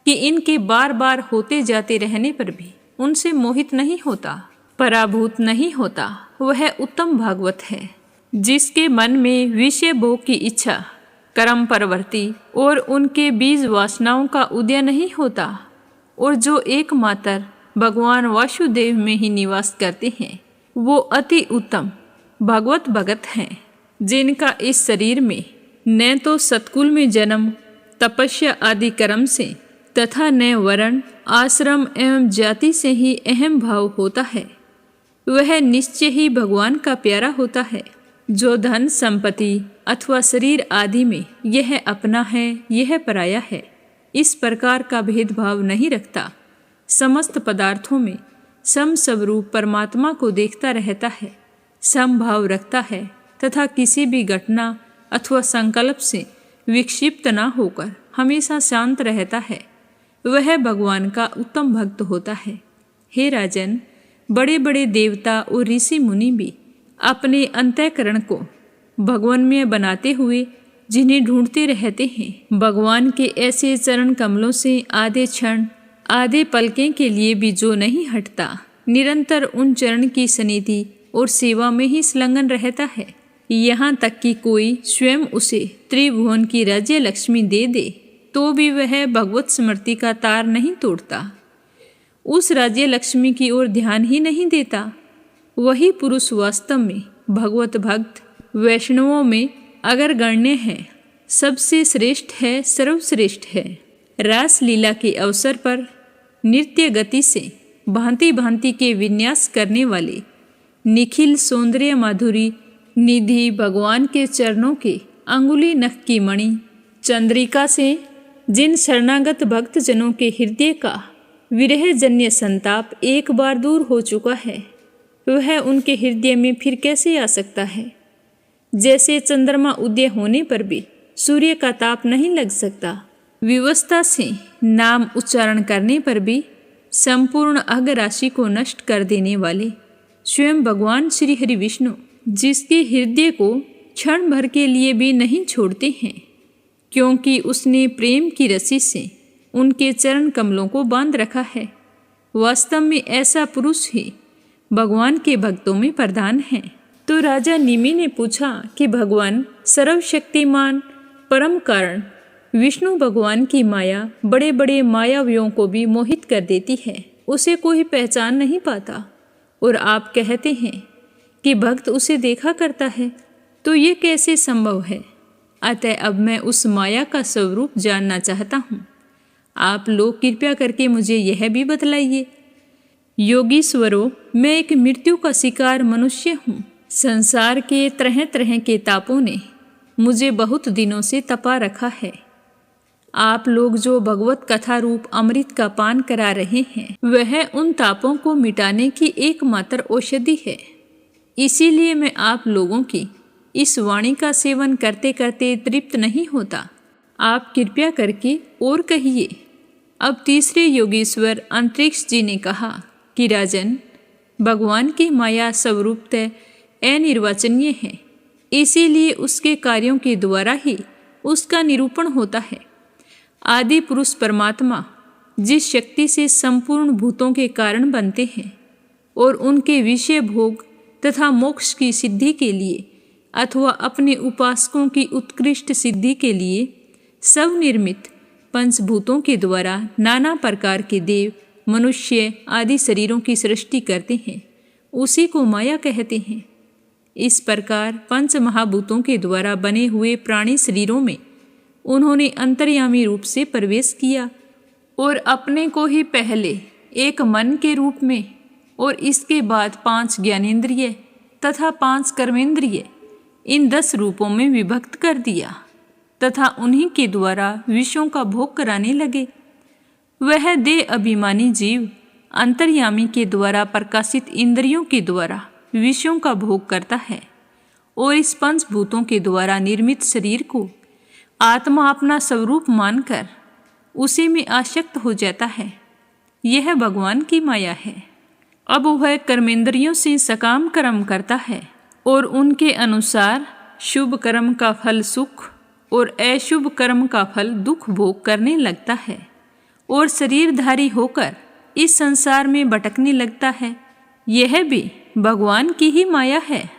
कि इनके बार बार होते जाते रहने पर भी उनसे मोहित नहीं होता, पराभूत नहीं होता, वह उत्तम भागवत है। जिसके मन में विषय भोग की इच्छा, कर्म प्रवृत्ति और उनके बीज वासनाओं का उदय नहीं होता और जो एकमात्र भगवान वासुदेव में ही निवास करते हैं, वो अति उत्तम भगवत भगत हैं, जिनका इस शरीर में न तो सत्कुल में जन्म, तपस्या आदि कर्म से तथा न वर्ण, आश्रम एवं जाति से ही अहम भाव होता है, वह निश्चय ही भगवान का प्यारा होता है। जो धन संपत्ति अथवा शरीर आदि में यह अपना है, यह पराया है, इस प्रकार का भेदभाव नहीं रखता, समस्त पदार्थों में समस्वरूप परमात्मा को देखता रहता है, समभाव रखता है तथा किसी भी घटना अथवा संकल्प से विक्षिप्त न होकर हमेशा शांत रहता है, वह भगवान का उत्तम भक्त होता है। हे राजन, बड़े बड़े देवता और ऋषि मुनि भी अपने अंतःकरण को भगवानमय बनाते हुए जिन्हें ढूंढते रहते हैं, भगवान के ऐसे चरण कमलों से आधे क्षण आधे पलके के लिए भी जो नहीं हटता, निरंतर उन चरण की सनिधि और सेवा में ही संलग्न रहता है। यहाँ तक कि कोई स्वयं उसे त्रिभुवन की राज्य लक्ष्मी दे दे तो भी वह भगवत स्मृति का तार नहीं तोड़ता, उस राज्य लक्ष्मी की ओर ध्यान ही नहीं देता। वही पुरुष वास्तव में भगवत भक्त वैष्णवों में अगर गण्य है, सबसे श्रेष्ठ है, सर्वश्रेष्ठ है। रास लीला के अवसर पर नृत्य गति से भांति भांति के विन्यास करने वाले निखिल सौंदर्य माधुरी निधि भगवान के चरणों के अंगुली नख की मणि चंद्रिका से जिन शरणागत भक्त जनों के हृदय का विरह जन्य संताप एक बार दूर हो चुका है, वह उनके हृदय में फिर कैसे आ सकता है। जैसे चंद्रमा उदय होने पर भी सूर्य का ताप नहीं लग सकता, विवस्था से नाम उच्चारण करने पर भी संपूर्ण अघ राशि को नष्ट कर देने वाले स्वयं भगवान श्री हरि विष्णु, जिसके हृदय को क्षण भर के लिए भी नहीं छोड़ते हैं, क्योंकि उसने प्रेम की रस्सी से उनके चरण कमलों को बांध रखा है। वास्तव में ऐसा पुरुष ही भगवान के भक्तों में प्रधान है। तो राजा निमि ने पूछा कि भगवान सर्वशक्तिमान परम कारण विष्णु भगवान की माया बड़े बड़े मायावियों को भी मोहित कर देती है, उसे कोई पहचान नहीं पाता, और आप कहते हैं कि भक्त उसे देखा करता है, तो ये कैसे संभव है। अतः अब मैं उस माया का स्वरूप जानना चाहता हूँ। आप लोग कृपया करके मुझे यह भी बतलाइए। योगीश्वरों, मैं एक मृत्यु का शिकार मनुष्य हूँ। संसार के तरह तरह के तापों ने मुझे बहुत दिनों से तपा रखा है। आप लोग जो भगवत कथा रूप अमृत का पान करा रहे हैं, वह उन तापों को मिटाने की एकमात्र औषधि है। इसीलिए मैं आप लोगों की इस वाणी का सेवन करते करते तृप्त नहीं होता। आप कृपया करके और कहिए। अब तीसरे योगेश्वर अंतरिक्ष जी ने कहा कि राजन, भगवान की माया स्वरूपतः अनिर्वचनीय है, इसीलिए उसके कार्यों के द्वारा ही उसका निरूपण होता है। आदि पुरुष परमात्मा जिस शक्ति से संपूर्ण भूतों के कारण बनते हैं और उनके विषय भोग तथा मोक्ष की सिद्धि के लिए अथवा अपने उपासकों की उत्कृष्ट सिद्धि के लिए सब निर्मित पंचभूतों के द्वारा नाना प्रकार के देव, मनुष्य आदि शरीरों की सृष्टि करते हैं, उसी को माया कहते हैं। इस प्रकार पंच महाभूतों के द्वारा बने हुए प्राणी शरीरों में उन्होंने अंतर्यामी रूप से प्रवेश किया और अपने को ही पहले एक मन के रूप में और इसके बाद 5 ज्ञानेंद्रिय तथा 5 कर्मेंद्रिय, इन 10 रूपों में विभक्त कर दिया तथा उन्हीं के द्वारा विषयों का भोग कराने लगे। वह देह अभिमानी जीव अंतर्यामी के द्वारा प्रकाशित इंद्रियों के द्वारा विषयों का भोग करता है और इस पंचभूतों के द्वारा निर्मित शरीर को आत्मा अपना स्वरूप मानकर उसी में आसक्त हो जाता है। यह भगवान की माया है। अब वह कर्मेंद्रियों से सकाम कर्म करता है और उनके अनुसार शुभ कर्म का फल सुख और अशुभ कर्म का फल दुख भोग करने लगता है और शरीरधारी होकर इस संसार में भटकने लगता है। यह भी भगवान की ही माया है।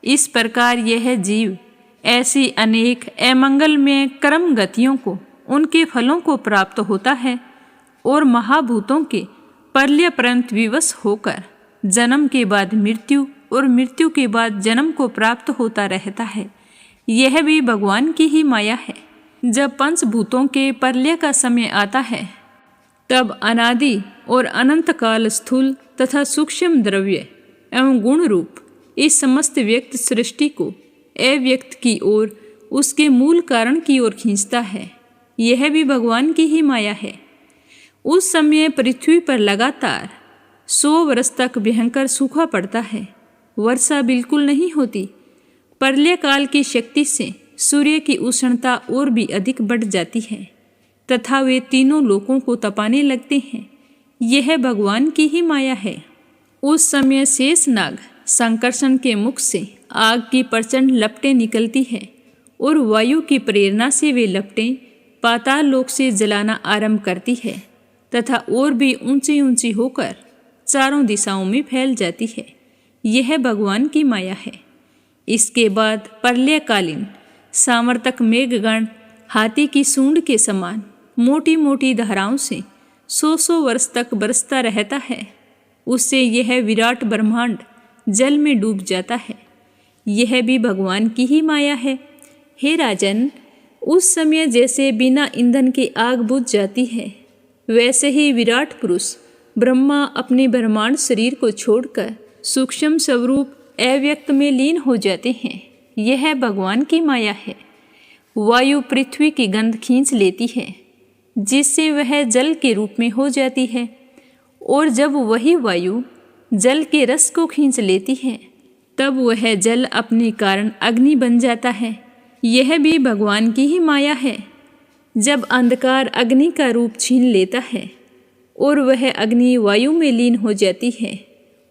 इस प्रकार यह जीव ऐसी अनेक अमंगलमय कर्म गतियों को, उनके फलों को प्राप्त होता है और महाभूतों के प्रलयपर्यंत विवश होकर जन्म के बाद मृत्यु और मृत्यु के बाद जन्म को प्राप्त होता रहता है। यह भी भगवान की ही माया है। जब पंचभूतों के प्रलय का समय आता है, तब अनादि और अनंत काल स्थूल तथा सूक्ष्म द्रव्य एवं गुण रूप इस समस्त व्यक्त सृष्टि को अव्यक्त की ओर, उसके मूल कारण की ओर खींचता है। यह भी भगवान की ही माया है। उस समय पृथ्वी पर लगातार 100 वर्ष तक भयंकर सूखा पड़ता है, वर्षा बिल्कुल नहीं होती। प्रलय काल की शक्ति से सूर्य की उष्णता और भी अधिक बढ़ जाती है तथा वे तीनों लोकों को तपाने लगते हैं। यह भगवान की ही माया है। उस समय शेषनाग संकर्षण के मुख से आग की प्रचंड लपटें निकलती है और वायु की प्रेरणा से वे लपटें पाताल लोक से जलाना आरंभ करती है तथा और भी ऊंची ऊंची होकर चारों दिशाओं में फैल जाती है। यह भगवान की माया है। इसके बाद प्रलयकालीन सामर्थक मेघगण हाथी की सूंड के समान मोटी मोटी धाराओं से 100 वर्ष तक बरसता रहता है। उससे यह विराट ब्रह्मांड जल में डूब जाता है। यह भी भगवान की ही माया है। हे राजन, उस समय जैसे बिना ईंधन के आग बुझ जाती है, वैसे ही विराट पुरुष ब्रह्मा अपने ब्रह्मांड शरीर को छोड़कर सूक्ष्म स्वरूप अव्यक्त में लीन हो जाते हैं। यह भगवान की माया है। वायु पृथ्वी की गंध खींच लेती है, जिससे वह जल के रूप में हो जाती है, और जब वही वायु जल के रस को खींच लेती है, तब वह जल अपने कारण अग्नि बन जाता है। यह भी भगवान की ही माया है। जब अंधकार अग्नि का रूप छीन लेता है और वह अग्नि वायु में लीन हो जाती है,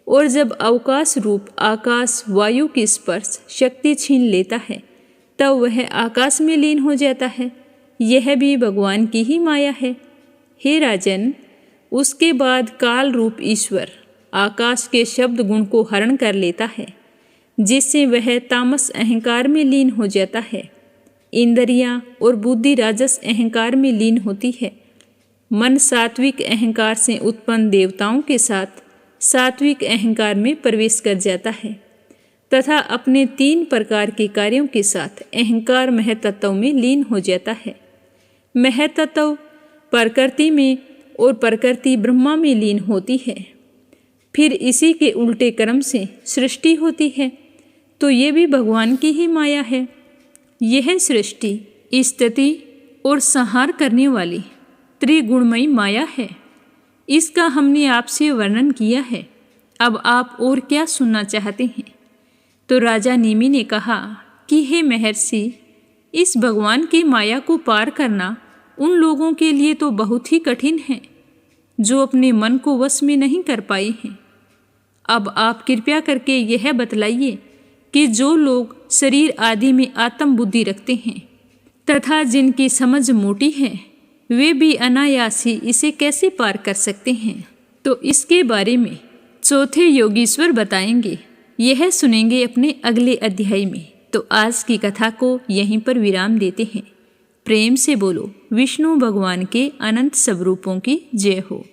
और जब अवकाश रूप आकाश वायु की स्पर्श शक्ति छीन लेता है, तब वह आकाश में लीन हो जाता है। यह भी भगवान की ही माया है। हे राजन, उसके बाद काल रूप ईश्वर आकाश के शब्द गुण को हरण कर लेता है, जिससे वह तामस अहंकार में लीन हो जाता है। इंद्रियां और बुद्धि राजस अहंकार में लीन होती है। मन सात्विक अहंकार से उत्पन्न देवताओं के साथ सात्विक अहंकार में प्रवेश कर जाता है तथा अपने 3 प्रकार के कार्यों के साथ अहंकार महतत्व में लीन हो जाता है। महतत्व प्रकृति में और प्रकृति ब्रह्मा में लीन होती है। फिर इसी के उल्टे क्रम से सृष्टि होती है, तो ये भी भगवान की ही माया है। यह सृष्टि स्थिति और संहार करने वाली त्रिगुणमयी माया है। इसका हमने आपसे वर्णन किया है। अब आप और क्या सुनना चाहते हैं? तो राजा नेमि ने कहा कि हे महर्षि, इस भगवान की माया को पार करना उन लोगों के लिए तो बहुत ही कठिन है जो अपने मन को वश में नहीं कर पाए हैं। अब आप कृपया करके यह बतलाइए कि जो लोग शरीर आदि में आत्म बुद्धि रखते हैं तथा जिनकी समझ मोटी है, वे भी अनायास ही इसे कैसे पार कर सकते हैं। तो इसके बारे में चौथे योगीश्वर बताएंगे। यह सुनेंगे अपने अगले अध्याय में। तो आज की कथा को यहीं पर विराम देते हैं। प्रेम से बोलो विष्णु भगवान के अनंत स्वरूपों की जय हो।